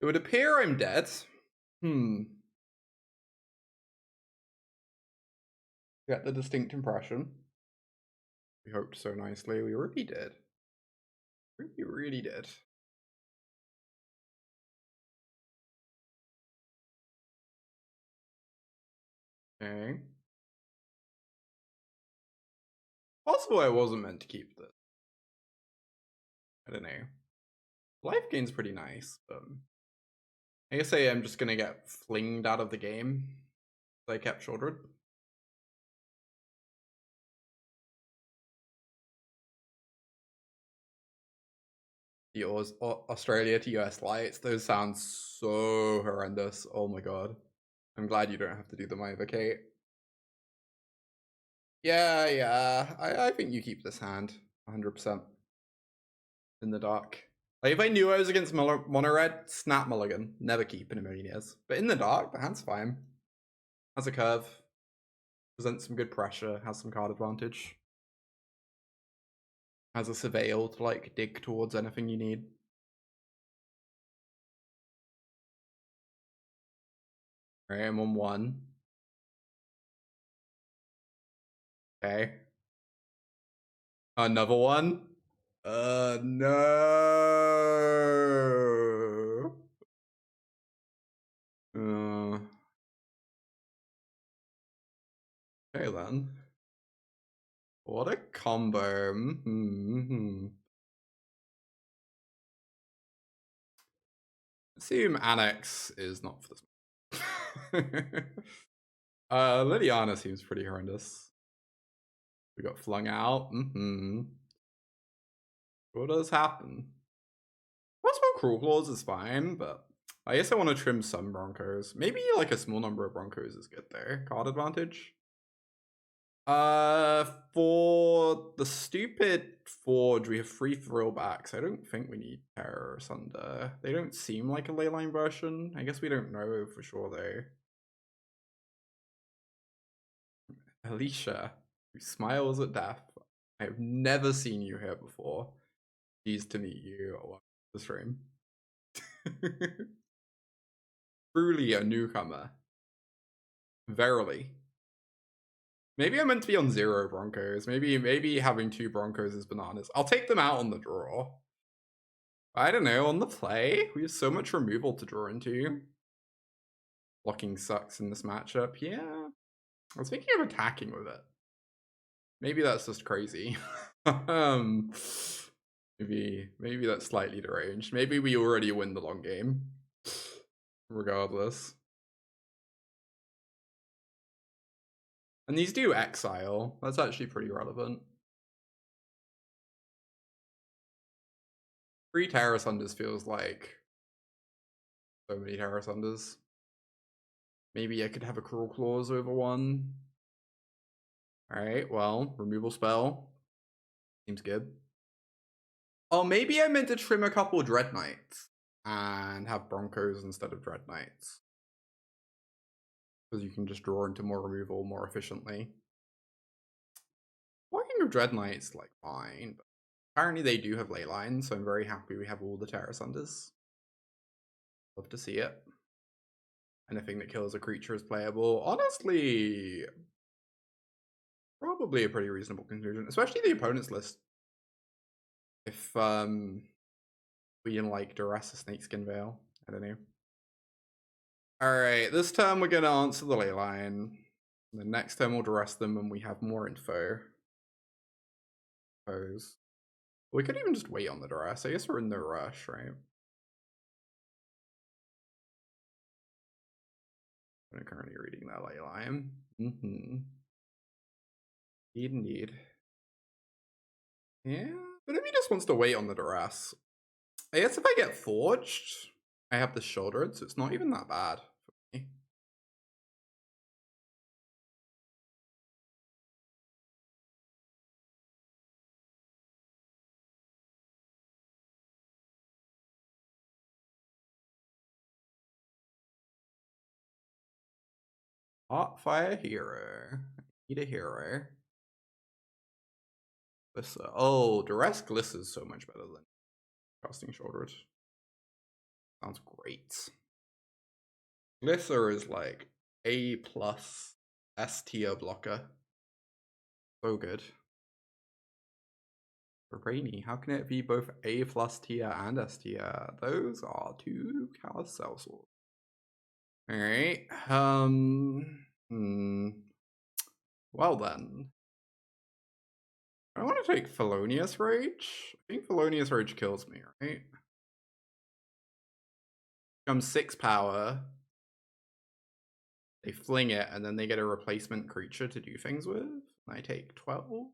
It would appear I'm dead. Get the distinct impression. We hoped so nicely. We really did. We really did. Okay. Possible I wasn't meant to keep this. I don't know. Life gain's pretty nice, but I guess I'm just gonna get flinged out of the game. I kept Sheoldred. The Australia to US flights, those sound so horrendous. Oh my god. I'm glad you don't have to do them either, Kate. Yeah. I think you keep this hand 100% in the dark. Like, if I knew I was against mono red, snap mulligan. Never keep in a million years. But in the dark, the hand's fine. Has a curve. Presents some good pressure. Has some card advantage. Has a surveil to, like, dig towards anything you need. Alright, I'm on 1. Okay. Another one? No. Okay then. What a combo. Assume Annex is not for this. Liliana seems pretty horrendous. We got flung out. What does happen? Possible Cruelclaws is fine, but I guess I want to trim some Broncos. Maybe like a small number of Broncos is good there. Card advantage. For the stupid Forge, we have 3 Frillbacks. I don't think we need Tear Asunder. They don't seem like a leyline version. I guess we don't know for sure though. Alicia, who smiles at death. I have never seen you here before. Pleased to meet you on the stream. Truly a newcomer. Verily. Maybe I'm meant to be on 0 Broncos. Maybe having 2 Broncos is bananas. I'll take them out on the draw. I don't know, on the play, we have so much removal to draw into. Blocking sucks in this matchup. Yeah. I was thinking of attacking with it. Maybe that's just crazy. Maybe that's slightly deranged. Maybe we already win the long game. Regardless. And these do exile. That's actually pretty relevant. 3 Tear Asunders feels like so many Tear Asunders. Maybe I could have a Cruelclaws over 1. Alright, well, removal spell. Seems good. Oh, maybe I meant to trim a couple of Dreadknights and have Broncos instead of Dreadknights. Because you can just draw into more removal more efficiently. Blocking of Dreadknights, like, fine. But apparently they do have ley lines, so I'm very happy we have all the Tear Asunders. Love to see it. Anything that kills a creature is playable. Honestly, probably a pretty reasonable conclusion, especially the opponent's list. If we didn't like Duress, a Snakeskin Veil. I don't know. Alright, this turn we're gonna answer the ley line. The next turn we'll Duress them when we have more info. Suppose. We could even just wait on the Duress. I guess we're in no rush, right? I'm currently reading that ley line. Indeed. Yeah, but if he just wants to wait on the Duress, I guess if I get Forged, I have the Sheoldred, so it's not even that bad for me. Hot fire hero. I need a hero. Glissa. Oh, Duress Glissa is so much better than casting Sheoldred. Sounds great. Glissa is like A plus S tier blocker. So good. Rainy, how can it be both A plus tier and S tier? Those are two carousel swords. Alright. Well then. I want to take Felonious Rage. I think Felonious Rage kills me, right? Becomes 6 power. They fling it, and then they get a replacement creature to do things with. And I take 12.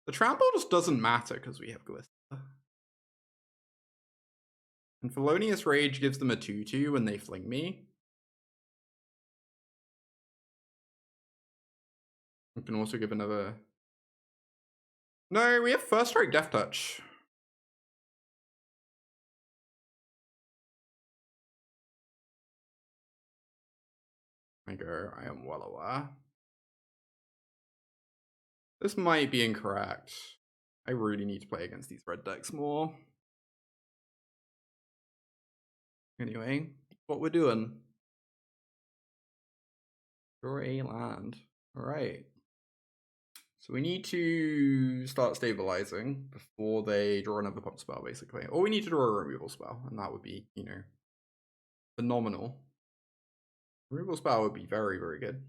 The trample just doesn't matter because we have Glissa. And Felonious Rage gives them a 2/2 when they fling me. We can also give another... No, we have First Strike Death Touch. I go, I am well aware. This might be incorrect. I really need to play against these red decks more. Anyway, what we're doing. Draw a land. Alright. So we need to start stabilizing before they draw another pop spell, basically. Or we need to draw a removal spell, and that would be, you know, phenomenal. Removal spell would be very, very good.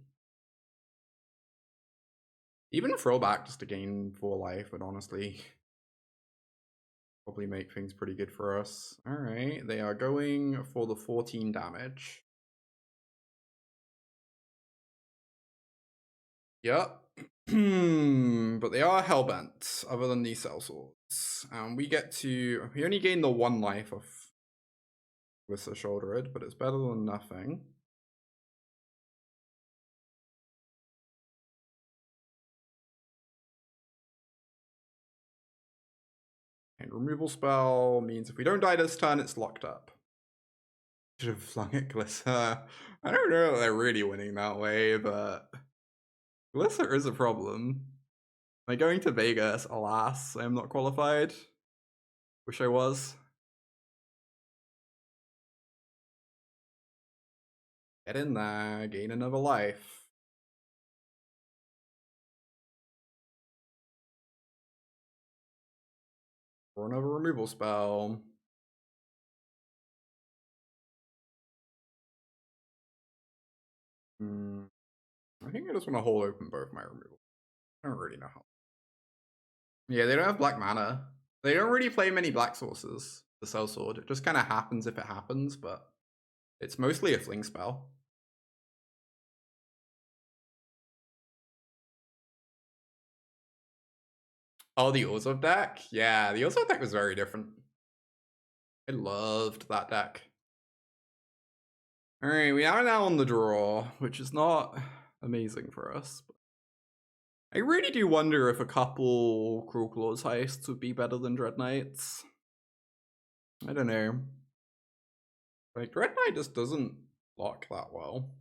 Even Frillback just to gain 4 life would honestly probably make things pretty good for us. Alright, they are going for the 14 damage. Yep. But they are hellbent, other than these sellswords. And we only gain the 1 life of Glissa Sheoldred, but it's better than nothing. And removal spell means if we don't die this turn, it's locked up. Should have flung at Glissa. I don't know if they're really winning that way, but Glissa is a problem. Am I going to Vegas? Alas, I am not qualified. Wish I was. Get in there, gain another life. Or another removal spell. I think I just want to hold open both my removal. I don't really know how. Yeah, they don't have black mana. They don't really play many black sources, the sellsword. It just kind of happens if it happens, but it's mostly a fling spell. Oh, the Orzhov deck? Yeah, the Orzhov deck was very different. I loved that deck. Alright, we are now on the draw, which is not amazing for us. But I really do wonder if a couple Cruelclaws heists would be better than Dreadknights. I don't know. Like, Dreadknight just doesn't block that well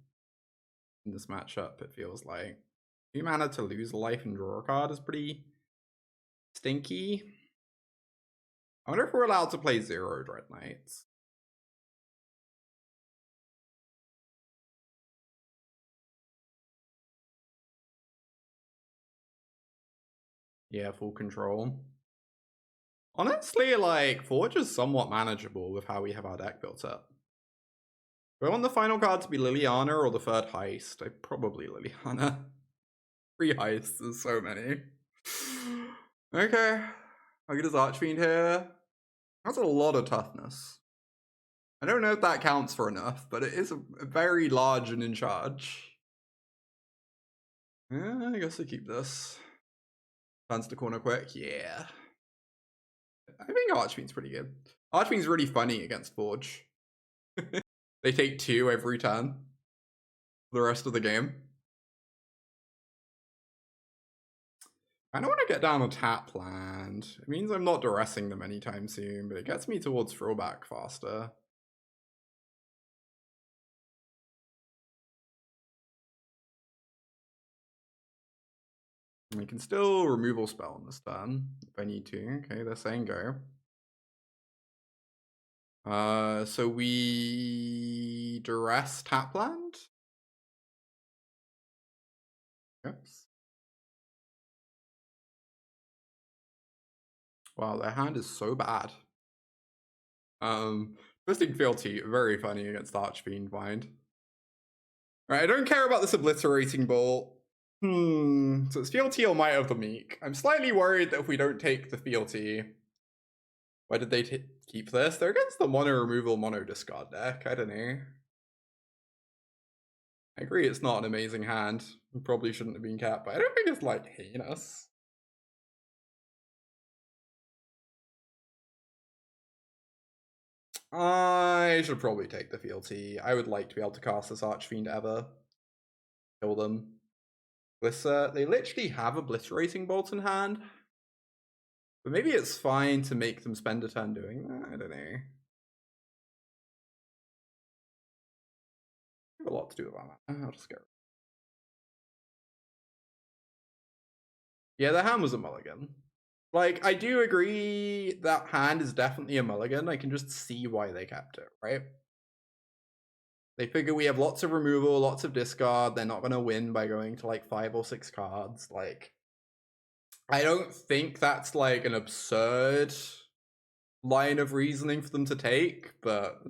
in this matchup, it feels like. 2 mana to lose a life and draw a card is pretty stinky. I wonder if we're allowed to play 0 Dreadknights. Yeah, full control. Honestly, like, Forge is somewhat manageable with how we have our deck built up. Do I want the final card to be Liliana or the 3rd Heist? Probably Liliana. 3 Heists, there's so many. Okay, I'll get his Archfiend here. That's a lot of toughness. I don't know if that counts for enough, but it is a very large and in charge. Yeah, I guess I keep this. Turns to corner quick, yeah. I think Archfiend's pretty good. Archfiend's really funny against Forge. They take 2 every turn for the rest of the game. I don't want to get down a tap land. It means I'm not duressing them anytime soon, but it gets me towards Frillback faster. I can still removal spell on this turn if I need to. Okay, they're saying go. So we Duress Tapland. Oops. Wow, their hand is so bad. Twisting Fealty, very funny against Archfiend Mind. Right, I don't care about this Obliterating Bolt. So it's Fealty or Might of the Meek. I'm slightly worried that if we don't take the Fealty... Why did they keep this? They're against the mono removal, mono discard deck. I don't know. I agree it's not an amazing hand. It probably shouldn't have been kept, but I don't think it's like heinous. I should probably take the fealty. I would like to be able to cast this Archfiend ever. Kill them. Glissa, they literally have Obliterating Bolt in hand. But maybe it's fine to make them spend a turn doing that. I don't know. I have a lot to do about that. I'll just go. Yeah, the hand was a mulligan. Like, I do agree that hand is definitely a mulligan. I can just see why they kept it, right? They figure we have lots of removal, lots of discard. They're not going to win by going to like 5 or 6 cards. Like, I don't think that's like an absurd line of reasoning for them to take, but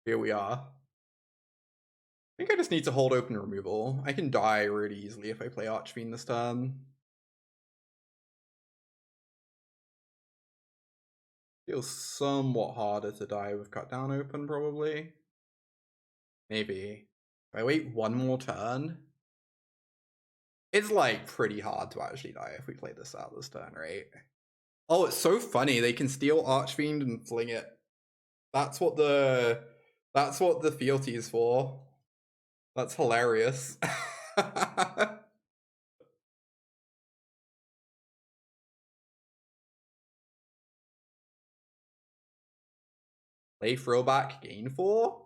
here we are. I think I just need to hold open removal. I can die really easily if I play Archfiend this turn. Feels somewhat harder to die with Cut Down open, probably. Maybe. If I wait one more turn, it's like pretty hard to actually die if we play this out this turn, right? Oh, it's so funny. They can steal Archfiend and fling it. That's what the fealty is for. That's hilarious. Play Frillback, gain 4?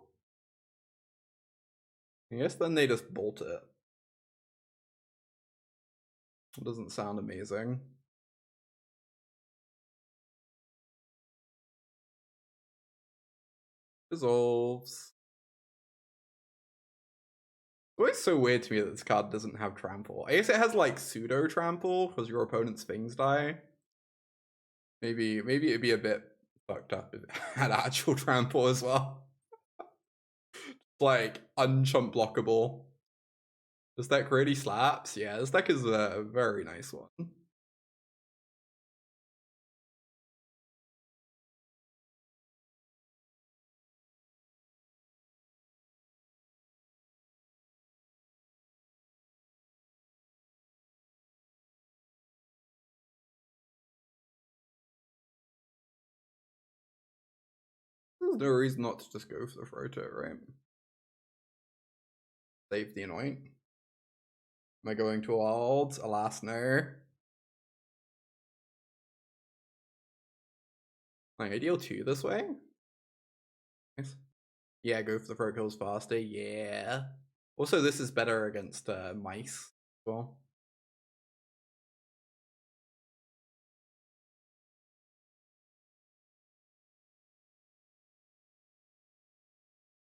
I guess then they just bolt it. It doesn't sound amazing. Dissolves. It's always so weird to me that this card doesn't have trample. I guess it has like pseudo trample because your opponent's things die. Maybe it'd be a bit fucked up if it had actual trample as well. Like unchump blockable. This deck really slaps. Yeah, this deck is a very nice one. There's no reason not to just go for the Froto, right? Save the Anoint. Am I going to Wild? Alas, no. Like, I deal 2 this way? Nice. Yeah, go for the throat kills faster. Yeah. Also, this is better against mice as well.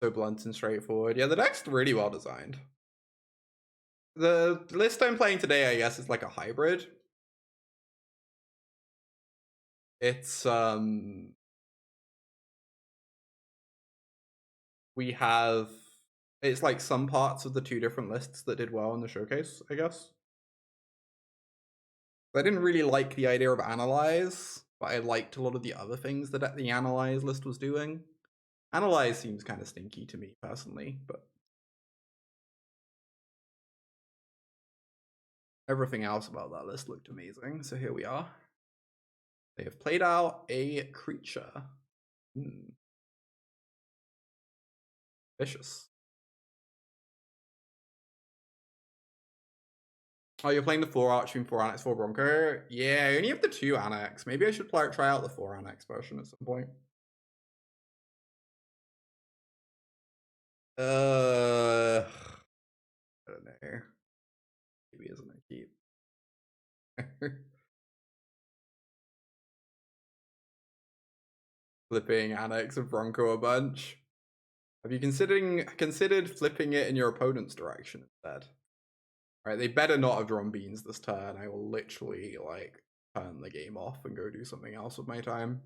So blunt and straightforward. Yeah, the deck's really well designed. The list I'm playing today, I guess, is like a hybrid. It's we have it's like some parts of the 2 different lists that did well in the showcase, I guess. I didn't really like the idea of Analyze, but I liked a lot of the other things that the Analyze list was doing. Analyze seems kind of stinky to me personally, but everything else about that list looked amazing, so here we are. They have played out a creature. Vicious. Oh, you're playing the 4 Archfiend, 4 Annex, 4 Bronco? Yeah, I only have the 2 Annex. Maybe I should try out the 4 Annex version at some point. I don't know. Maybe isn't a keep. Flipping Annex of Bronco a bunch. Have you considered flipping it in your opponent's direction instead? Right, they better not have drawn beans this turn. I will literally like turn the game off and go do something else with my time.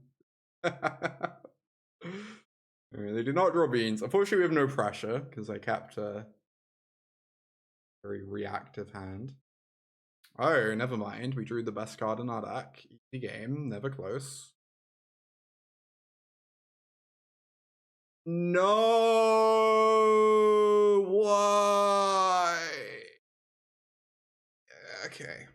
They do not draw beans. Unfortunately, we have no pressure because I kept a very reactive hand. Oh, never mind. We drew the best card in our deck. Easy game, never close. No! Why? Okay.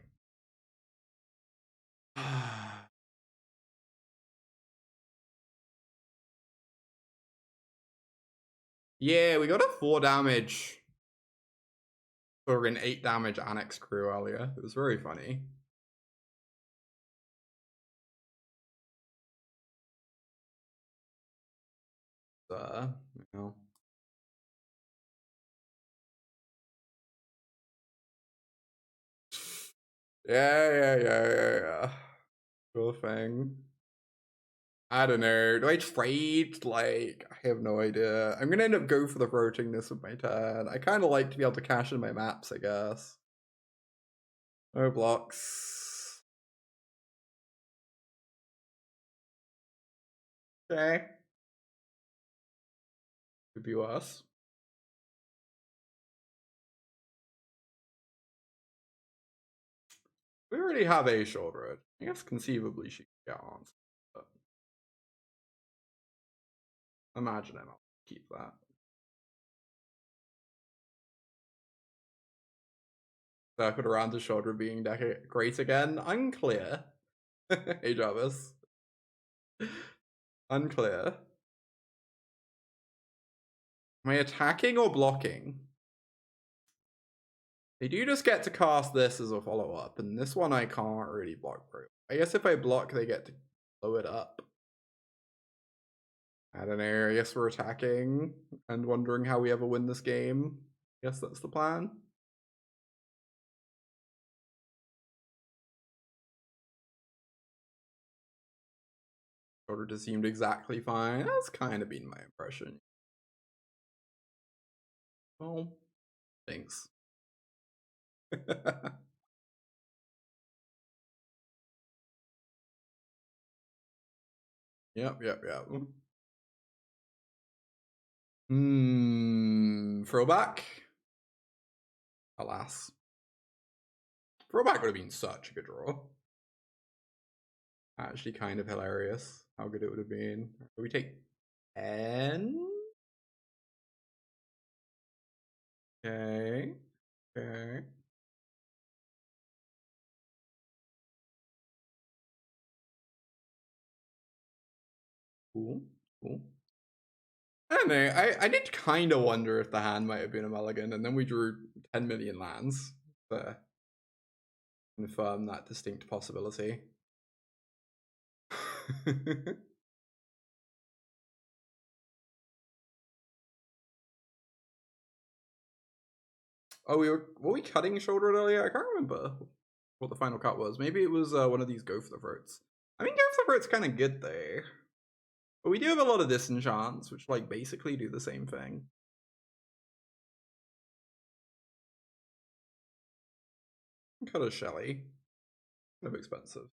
Yeah, we got a 4 damage for an 8 damage Annex crew earlier. It was very funny. You know. Yeah. Cool thing. I don't know. Do I trade? Like, I have no idea. I'm gonna end up go for the rotating this with my turn. I kind of like to be able to cash in my maps, I guess. No blocks. Okay. Could be worse. We already have a Sheoldred. I guess conceivably she could get on. But imagine it. I'll keep that. Circled around the Sheoldred being great again. Unclear. Hey Jarvis. Unclear. Am I attacking or blocking? They do just get to cast this as a follow-up, and this one I can't really block very well. I guess if I block, they get to blow it up. I don't know, I guess we're attacking and wondering how we ever win this game. I guess that's the plan. Order just seemed exactly fine. That's kind of been my impression. Well, thanks. Yep. Frillback? Alas. Frillback would have been such a good draw. Actually kind of hilarious how good it would have been. We take 10? Okay. Cool. I don't know. I did kind of wonder if the hand might have been a mulligan, and then we drew 10 million lands to confirm that distinct possibility. Oh, were we cutting Sheoldred earlier? I can't remember what the final cut was. Maybe it was one of these go for the throats. I mean, go for the throat's kind of good though. But we do have a lot of disenchants, which like basically do the same thing. Cut a Shelly. Kind of expensive.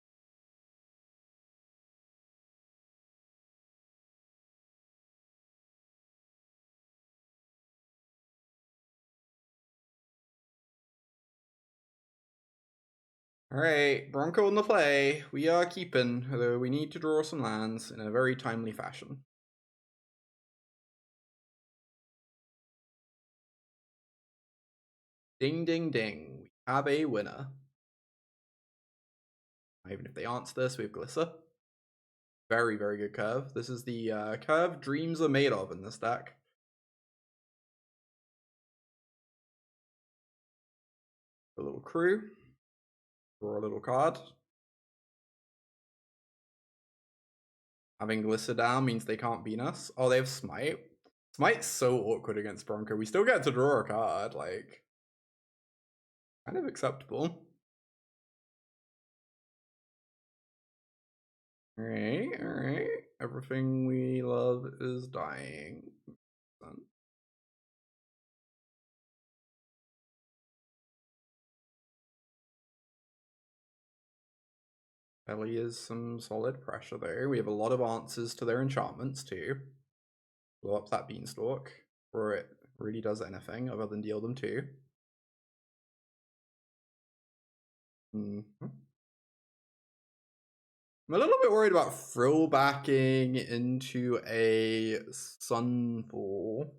Alright, Bronco in the play. We are keeping, although we need to draw some lands in a very timely fashion. Ding, ding, ding. We have a winner. Even if they answer this, we have Glissa. Very good curve. This is the curve dreams are made of in this deck. A little crew. Draw a little card. Having Glissa down means they can't beat us. Oh, they have Smite. Smite's so awkward against Bronco. We still get to draw a card, like kind of acceptable. Alright. Everything we love is dying. Belly is some solid pressure there. We have a lot of answers to their enchantments too. Blow up that beanstalk before it really does anything other than deal them 2. I'm a little bit worried about frillbacking into a Sunfall.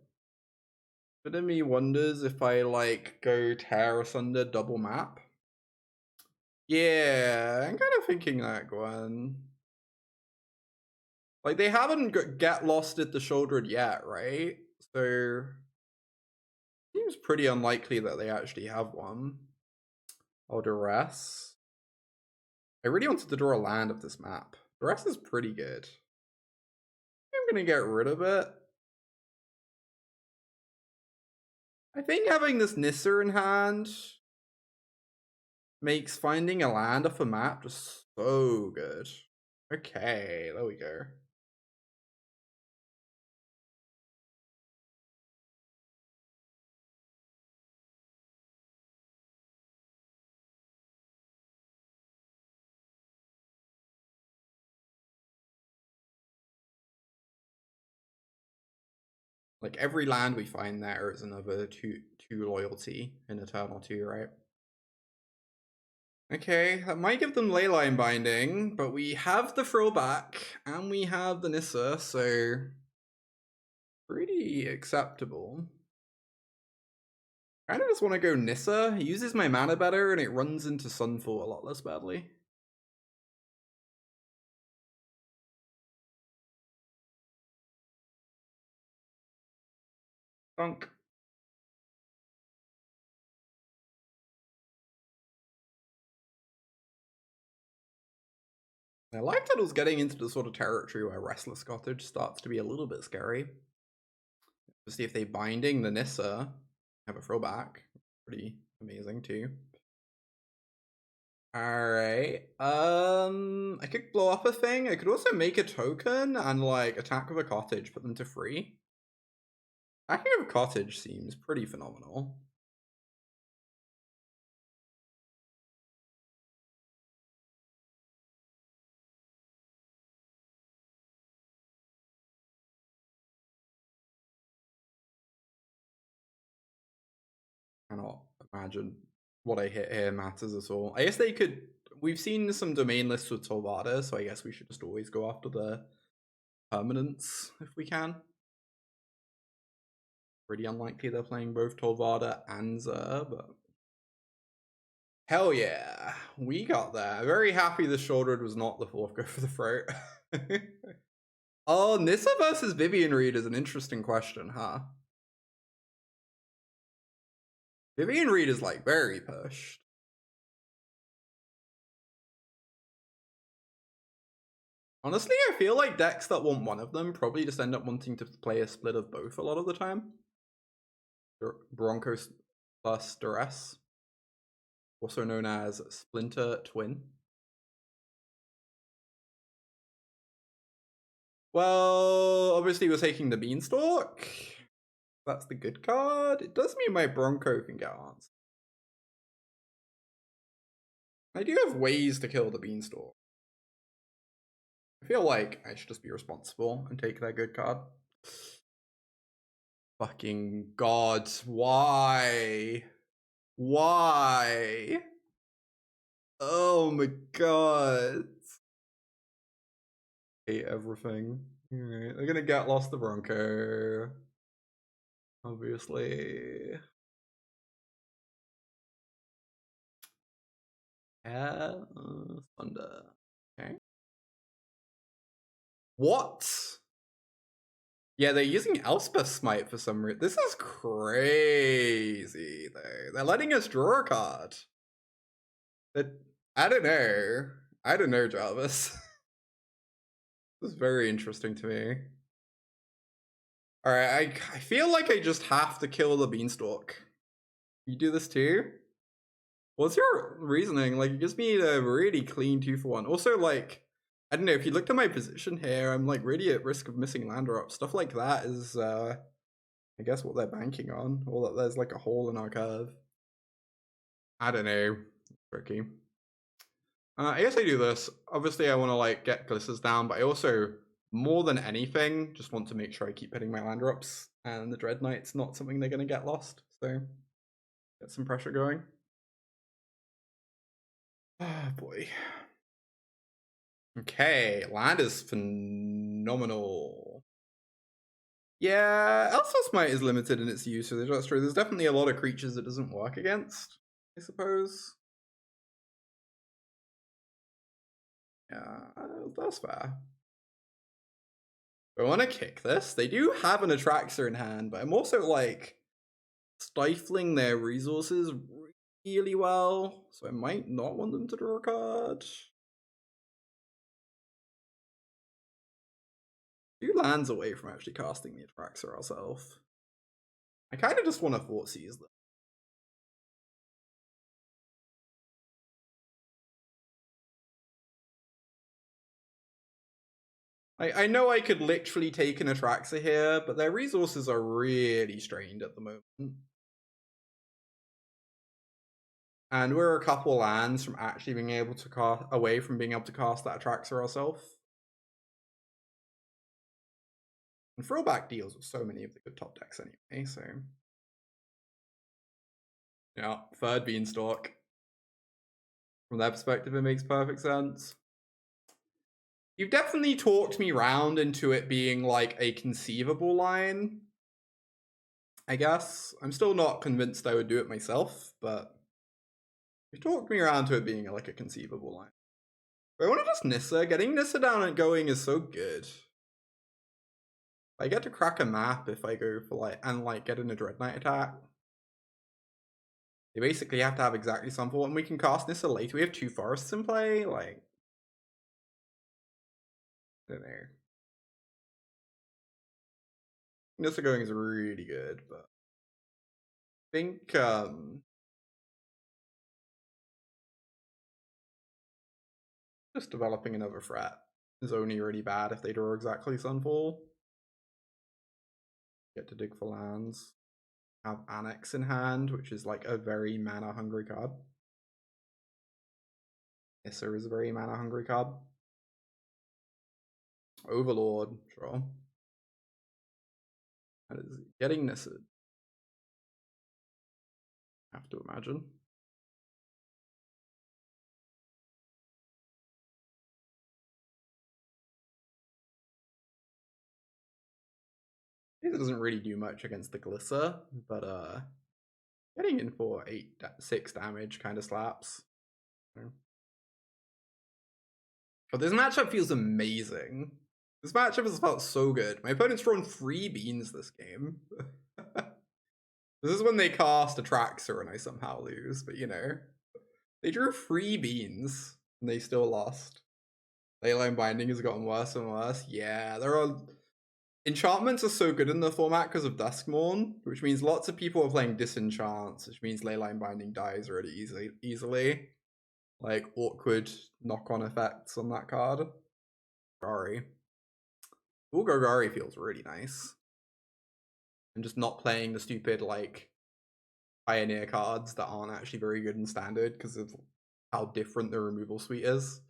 But then me wonders if I like go Tear Asunder double map. Yeah, I'm kind of thinking that, Gwen. Like, they haven't get lost at the Sheoldred yet, right? So seems pretty unlikely that they actually have one. Oh, Duress. I really wanted to draw a land of this map. Duress is pretty good. I'm gonna get rid of it. I think having this Nissa in hand makes finding a land off a map just so good. Okay, there we go. Like, every land we find there is another two loyalty in Eternal 2, right? Okay, that might give them Leyline Binding, but we have the Frillback and we have the Nissa, so pretty acceptable. I kind of just want to go Nissa. It uses my mana better and it runs into Sunfall a lot less badly. Dunk. I like that it was getting into the sort of territory where Restless Cottage starts to be a little bit scary. To see if they binding the Nissa, have a throwback. Pretty amazing too. Alright. I could blow up a thing. I could also make a token and like attack with a cottage, put them to 3. Attacking with a cottage seems pretty phenomenal. Cannot imagine what I hit here matters at all. I guess they could. We've seen some domain lists with Tolvada, so I guess we should just always go after the permanents if we can. Pretty unlikely they're playing both Tolvada and Zer, but hell yeah, we got there. Very happy the Sheoldred was not the 4th go for the throat. Oh, Nissa versus Vivian Reed is an interesting question, huh? Vivian Reed is like very pushed. Honestly, I feel like decks that want one of them probably just end up wanting to play a split of both a lot of the time. Bronco plus Duress, also known as Splinter Twin. Well, obviously we're taking the Beanstalk. That's the good card. It does mean my Bronco can get answered. I do have ways to kill the Beanstalk. I feel like I should just be responsible and take that good card. Fucking God, why? Why? Oh my God. Hate everything. Alright, they're gonna get lost the Bronco. Obviously. Thunder. Okay. What? Yeah, they're using Elspeth Smite for some reason. This is crazy, though. They're letting us draw a card. I don't know. I don't know, Jarvis. This is very interesting to me. Alright, I feel like I just have to kill the Beanstalk. You do this too? What's your reasoning? Like, it gives me a really clean 2-for-1. Also, like, I don't know, if you looked at my position here, I'm like really at risk of missing land drops. Stuff like that is I guess what they're banking on, or that there's like a hole in our curve. I don't know. Tricky. I guess I do this. Obviously I want to like get Glissas down, but I also, more than anything, just want to make sure I keep hitting my land drops, and the Dreadknight's not something they're gonna get lost. So get some pressure going. Oh boy. Okay, land is phenomenal. Yeah, Elspeth's Might is limited in its usage, that's true. There's definitely a lot of creatures it doesn't work against, I suppose. Yeah, that's fair. I want to kick this. They do have an Atraxa in hand, but I'm also like stifling their resources really well, so I might not want them to draw a card. 2 lands away from actually casting the Atraxa ourselves. I kind of just want to Thought Seize them. I know I could literally take an Atraxa here, but their resources are really strained at the moment. And we're a couple lands from actually being able to cast, away from being able to cast that Atraxa ourselves. And Frillback deals with so many of the good top decks anyway, so. Yeah, third Beanstalk. From their perspective, it makes perfect sense. You've definitely talked me round into it being like a conceivable line, I guess. I'm still not convinced I would do it myself, but you talked me around to it being like a conceivable line. But I want to just Nissa. Getting Nissa down and going is so good. I get to crack a map if I go for like, and like get in a Dreadknight attack. They basically have to have exactly some for, and we can cast Nissa later. We have 2 forests in play, like. I don't know. Nissa going is really good, but I think just developing another threat is only really bad if they draw exactly Sunfall. Get to dig for lands. Have Annex in hand, which is like a very mana hungry card. Nissa is a very mana hungry card. Overlord, sure. That is getting Nissa. Have to imagine. It doesn't really do much against the Glissa, but getting in for 6 damage kind of slaps. But this matchup feels amazing. This matchup has felt so good. My opponent's drawn 3 beans this game. This is when they cast Atraxa and I somehow lose, but you know. They drew 3 beans and they still lost. Leyline Binding has gotten worse and worse. Yeah, there are. Enchantments are so good in the format because of Duskmourn, which means lots of people are playing Disenchants, which means Leyline Binding dies really easily. Like awkward knock-on effects on that card. Golgari. Ooh, Golgari feels really nice. I'm just not playing the stupid like Pioneer cards that aren't actually very good in Standard because of how different the removal suite is.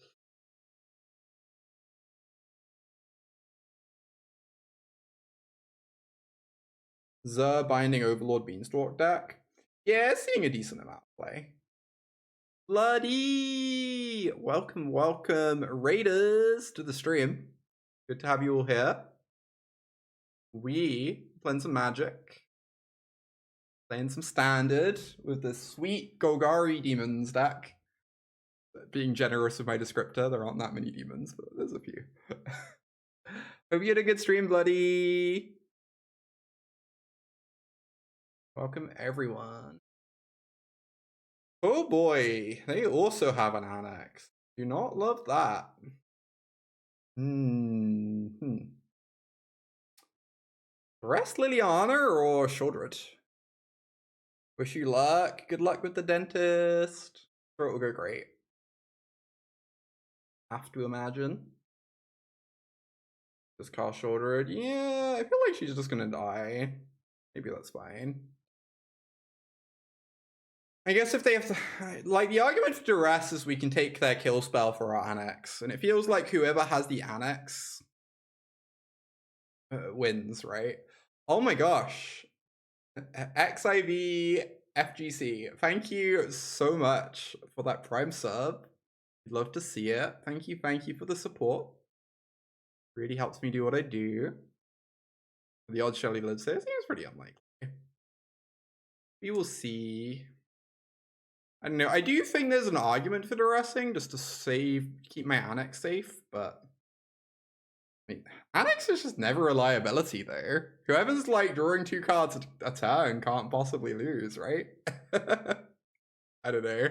Zur Binding Overlord Beanstalk deck. Yeah, seeing a decent amount of play. Bloody! Welcome, welcome, Raiders, to the stream. Good to have you all here. We playing some Magic. Playing some Standard with the sweet Golgari Demons deck. Being generous with my descriptor, there aren't that many demons, but there's a few. Hope you had a good stream, Bloody! Welcome, everyone. Oh boy, they also have an Annex. Do not love that. Rest Liliana or Sheoldred? Wish you luck. Good luck with the dentist. Sure, it will go great. Have to imagine. Just cast Sheoldred. Yeah, I feel like she's just gonna die. Maybe that's fine. I guess if they have to, like, the argument for Duress is we can take their kill spell for our Annex, and it feels like whoever has the Annex wins, right? Oh my gosh. XIV FGC, thank you so much for that Prime sub. Love to see it. Thank you for the support. Really helps me do what I do. The odd Shelly lives there seems pretty unlikely. We will see. I don't know. I do think there's an argument for Duressing just to keep my Annex safe, but I mean, Annex is just never a liability there. Whoever's like drawing 2 cards a turn can't possibly lose, right? I don't know.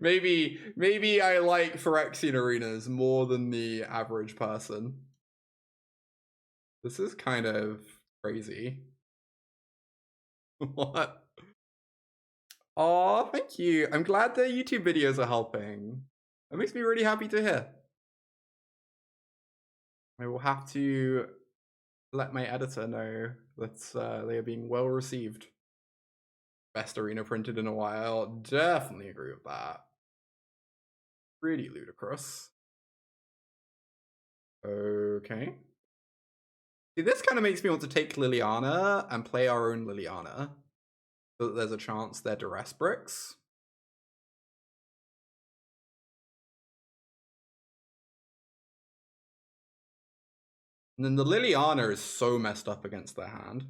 Maybe I like Phyrexian arenas more than the average person. This is kind of crazy. What? Oh, thank you. I'm glad the YouTube videos are helping. That makes me really happy to hear. I will have to let my editor know that they are being well received. Best arena printed in a while. Definitely agree with that. Really ludicrous. Okay. See, this kind of makes me want to take Liliana and play our own Liliana, so that there's a chance they're Duress bricks. And then the Liliana is so messed up against their hand.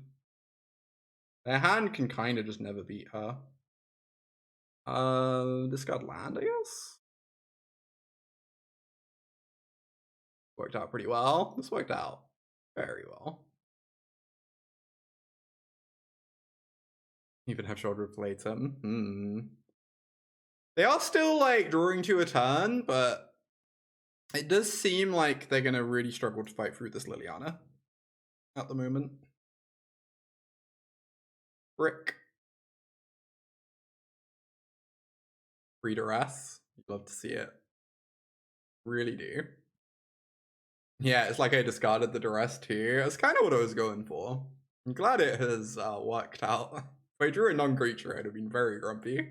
Their hand can kind of just never beat her. Discard land, I guess? Worked out pretty well. This worked out very well. Even have Sheoldred played some. They are still like drawing to a turn, but it does seem like they're gonna really struggle to fight through this Liliana at the moment. Brick. Free Duress. Love to see it. Really do. Yeah, it's like I discarded the Duress too. That's kind of what I was going for. I'm glad it has worked out. If I drew a non-creature, I'd have been very grumpy.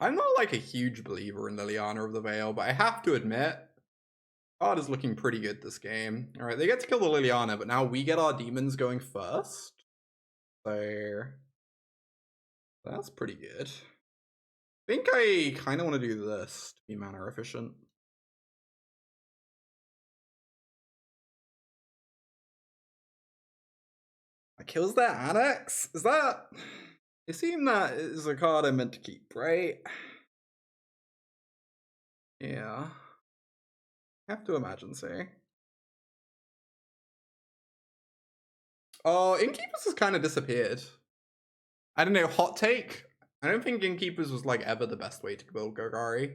I'm not like a huge believer in Liliana of the Veil, but I have to admit, card is looking pretty good this game. Alright, they get to kill the Liliana, but now we get our demons going first. So that's pretty good. I think I kind of want to do this to be mana efficient. That kills their Annex? Is that... It seemed that is a card I meant to keep, right? Yeah. I have to imagine so. Oh, Innkeepers has kind of disappeared. I don't know, hot take? I don't think Innkeepers was like ever the best way to build Golgari.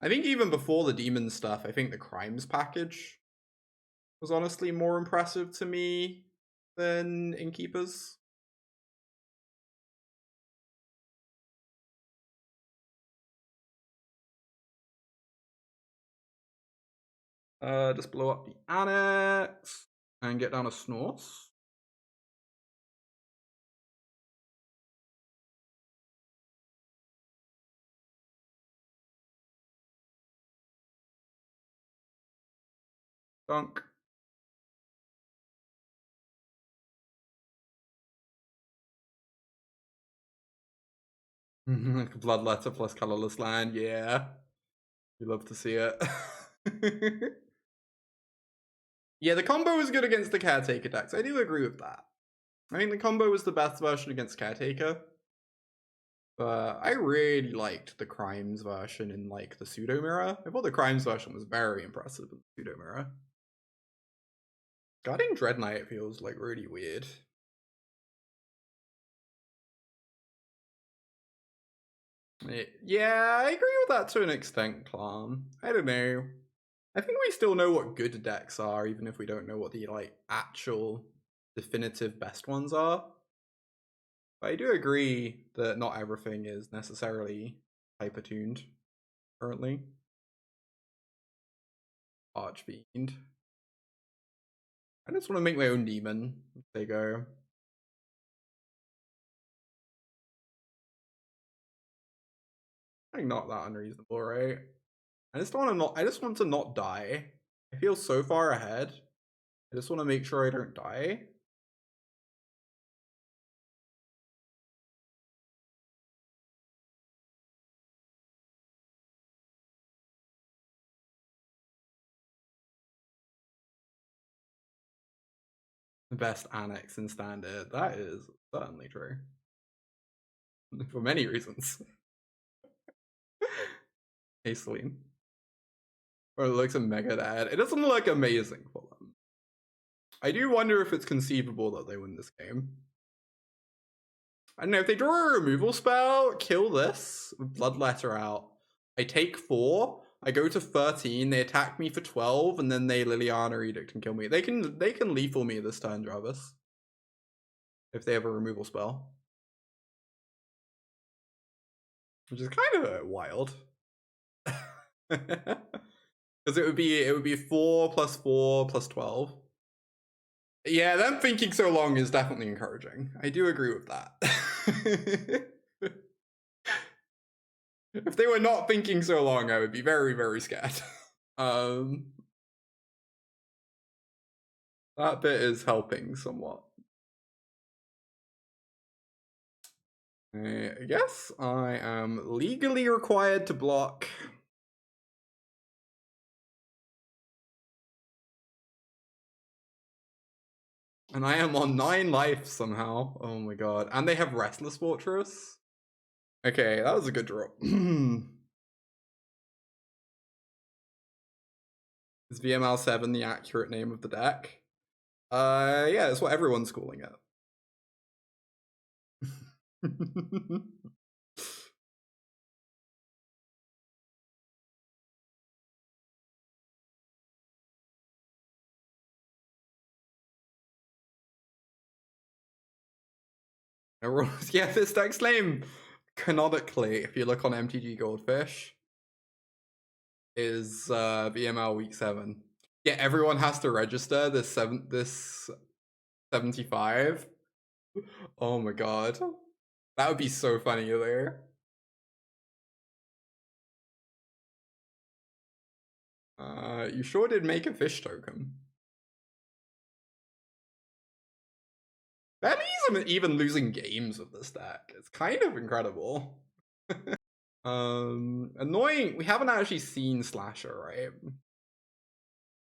I think even before the demon stuff, I think the crimes package was honestly more impressive to me than Innkeepers. Just blow up the Annex and get down a Snorse. Dunk. Bloodletter plus colorless land, yeah. You love to see it. Yeah, the combo was good against the Caretaker decks. I do agree with that. I think the combo was the best version against Caretaker. But I really liked the Crimes version in like the Pseudo Mirror. I thought the Crimes version was very impressive in the Pseudo Mirror. Guarding Dreadknight feels like really weird. Yeah, I agree with that to an extent, Clam. I don't know. I think we still know what good decks are, even if we don't know what the like actual definitive best ones are. But I do agree that not everything is necessarily hyper-tuned currently. Archfiend. I just want to make my own demon. There you go. Like not that unreasonable, right? I just want to not die. I feel so far ahead. I just want to make sure I don't die. The best Annex in Standard. That is certainly true. For many reasons. Hey, Celine. Or it looks a mega dad. It doesn't look amazing for them. I do wonder if it's conceivable that they win this game. I don't know, if they draw a removal spell, kill this, Bloodletter out. I take 4, I go to 13, they attack me for 12, and then they Liliana Edict and kill me. They can lethal me this turn, Jarvis. If they have a removal spell. Which is kind of wild. Because it would be 4 plus 4 plus 12. Yeah, them thinking so long is definitely encouraging. I do agree with that. If they were not thinking so long, I would be very, very scared. That bit is helping somewhat. I guess I am legally required to block. And I am on 9 life somehow. Oh my god. And they have Restless Fortress. Okay, that was a good draw. Is VML7 the accurate name of the deck? Yeah, that's what everyone's calling it. Yeah, this deck's name, canonically, if you look on MTG Goldfish, is VML week 7. Yeah, everyone has to register this 75. Oh my god. That would be so funny there. You sure did make a fish token. That means I'm even losing games with this deck. It's kind of incredible. Annoying. We haven't actually seen Slasher, right?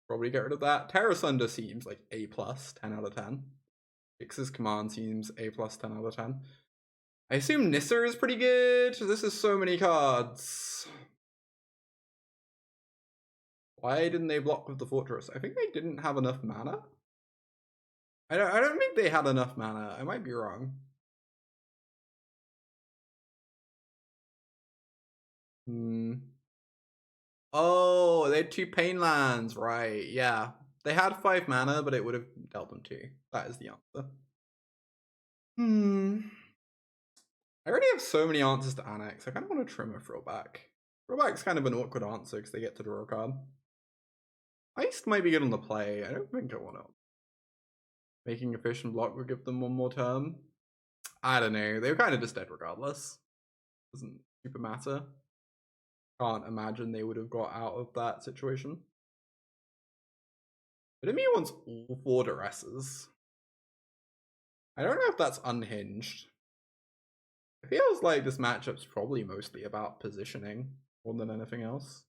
Probably get rid of that. Tear Asunder seems like A+, 10 out of 10. Fix's Command seems A+, 10 out of 10. I assume Nissa is pretty good. This is so many cards. Why didn't they block with the Fortress? I think they didn't have enough mana. I don't think they had enough mana. I might be wrong. Oh, they had 2 pain lands, right? Yeah. They had 5 mana, but it would have dealt them 2. That is the answer. I already have so many answers to Annex. I kind of want to trim a Frillback. Frillback's kind of an awkward answer because they get to draw a card. Heist might be good on the play. I don't think I want to. Making a fish and block would give them 1 more turn. I don't know. They were kind of just dead regardless. Doesn't super matter. Can't imagine they would have got out of that situation. But Imi wants all 4 Duresses. I don't know if that's unhinged. It feels like this matchup's probably mostly about positioning more than anything else.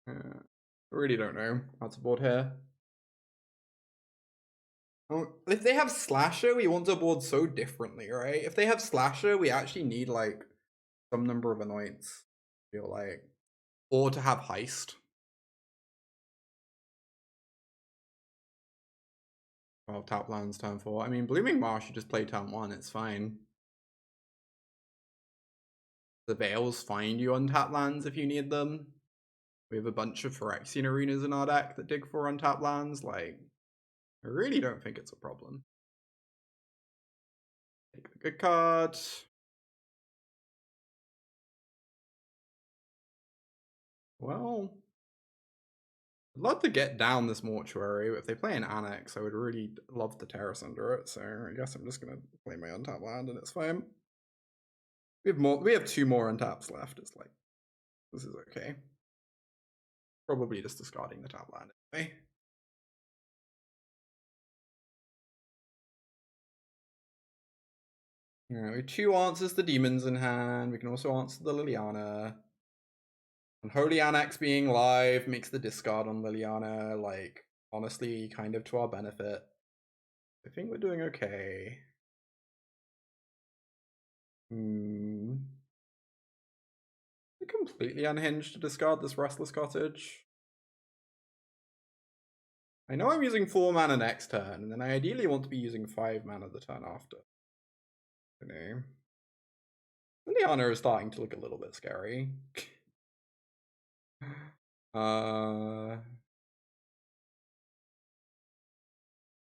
I really don't know how to board here. If they have Slasher, we want to board so differently, right? If they have Slasher, we actually need like some number of Anoints, I feel like. Or to have Heist. 12 tap lands turn 4. I mean, Blooming Marsh, you just play turn 1, it's fine. The Veils find you on tap lands if you need them. We have a bunch of Phyrexian arenas in our deck that dig for untap lands. Like, I really don't think it's a problem. Take the good card. Well, I'd love to get down this mortuary, but if they play an Annex, I would really love to Tear Asunder it, so I guess I'm just gonna play my untap land and it's fine. We have 2 more untaps left. It's like, this is okay. Probably just discarding the tap land anyway. Alright, we have 2 answers to demons in hand. We can also answer the Liliana. Unholy Annex being live makes the discard on Liliana, like, honestly, kind of to our benefit. I think we're doing okay. Completely unhinged to discard this Restless Cottage. I know I'm using 4 mana next turn, and then I ideally want to be using 5 mana the turn after. I know. Liliana is starting to look a little bit scary.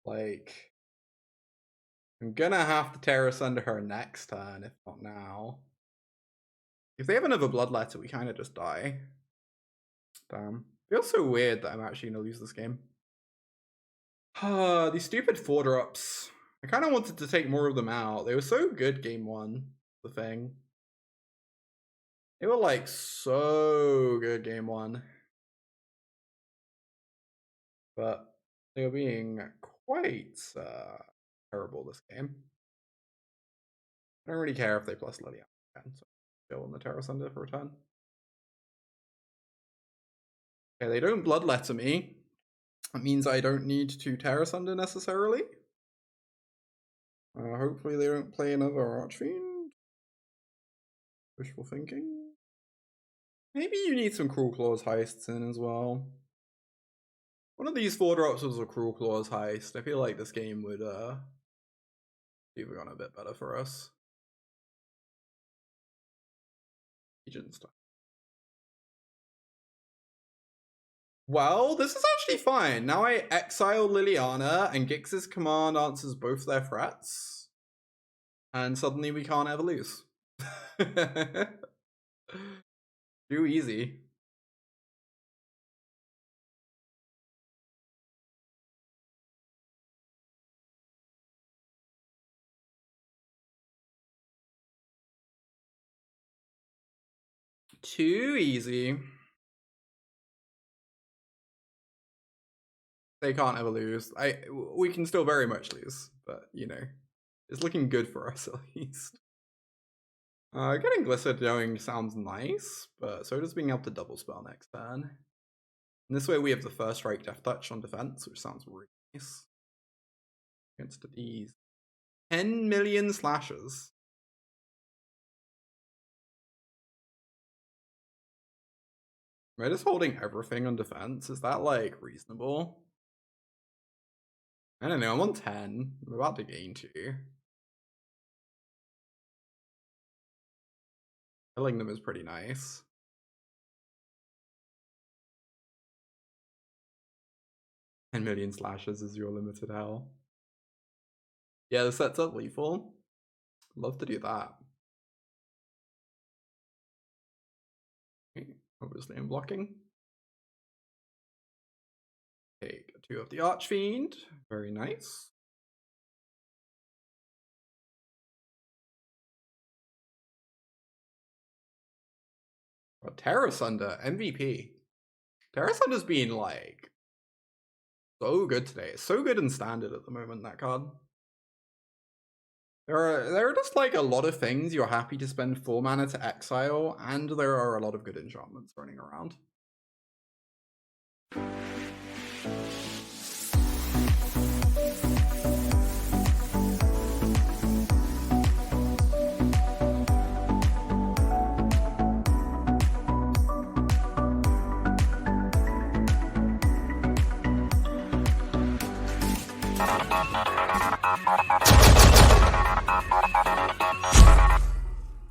Like, I'm gonna have to Tear Asunder her next turn, if not now. If they have another Bloodletter, we kind of just die. Damn. Feels so weird that I'm actually gonna lose this game. These stupid 4-drops. I kind of wanted to take more of them out. They were so good game 1, the thing. They were like so good game 1. But they were being quite terrible this game. I don't really care if they plus Liliana again, so go on the Tear Asunder for a turn. Okay, they don't Bloodletter me. That means I don't need to Tear Asunder necessarily. Hopefully they don't play another Archfiend. Wishful thinking. Maybe you need some Cruelclaw's heists in as well. One of these 4-drops was a Cruelclaw's heist. I feel like this game would have gone a bit better for us. Agents time. Well, this is actually fine. Now I exile Liliana and Gix's command answers both their threats. And suddenly we can't ever lose. Too easy. Too easy. They can't ever lose. We can still very much lose, but you know, it's looking good for us at least. Getting Glissa going sounds nice, but so does being able to double spell next turn. And this way we have the first strike Death Touch on defense, which sounds really nice. Against these 10 million slashes. Am I just holding everything on defense? Is that like reasonable? I don't know, I'm on 10. I'm about to gain 2. Killing them is pretty nice. $10 million slashes is your limited hell. Yeah, the set's up lethal. Love to do that. Okay, obviously I'm blocking. Take 2 of the Archfiend. Very nice. Tear Asunder, MVP. Tear Asunder's been like so good today. It's so good in standard at the moment, that card. There are just like a lot of things you're happy to spend 4 mana to exile, and there are a lot of good enchantments running around.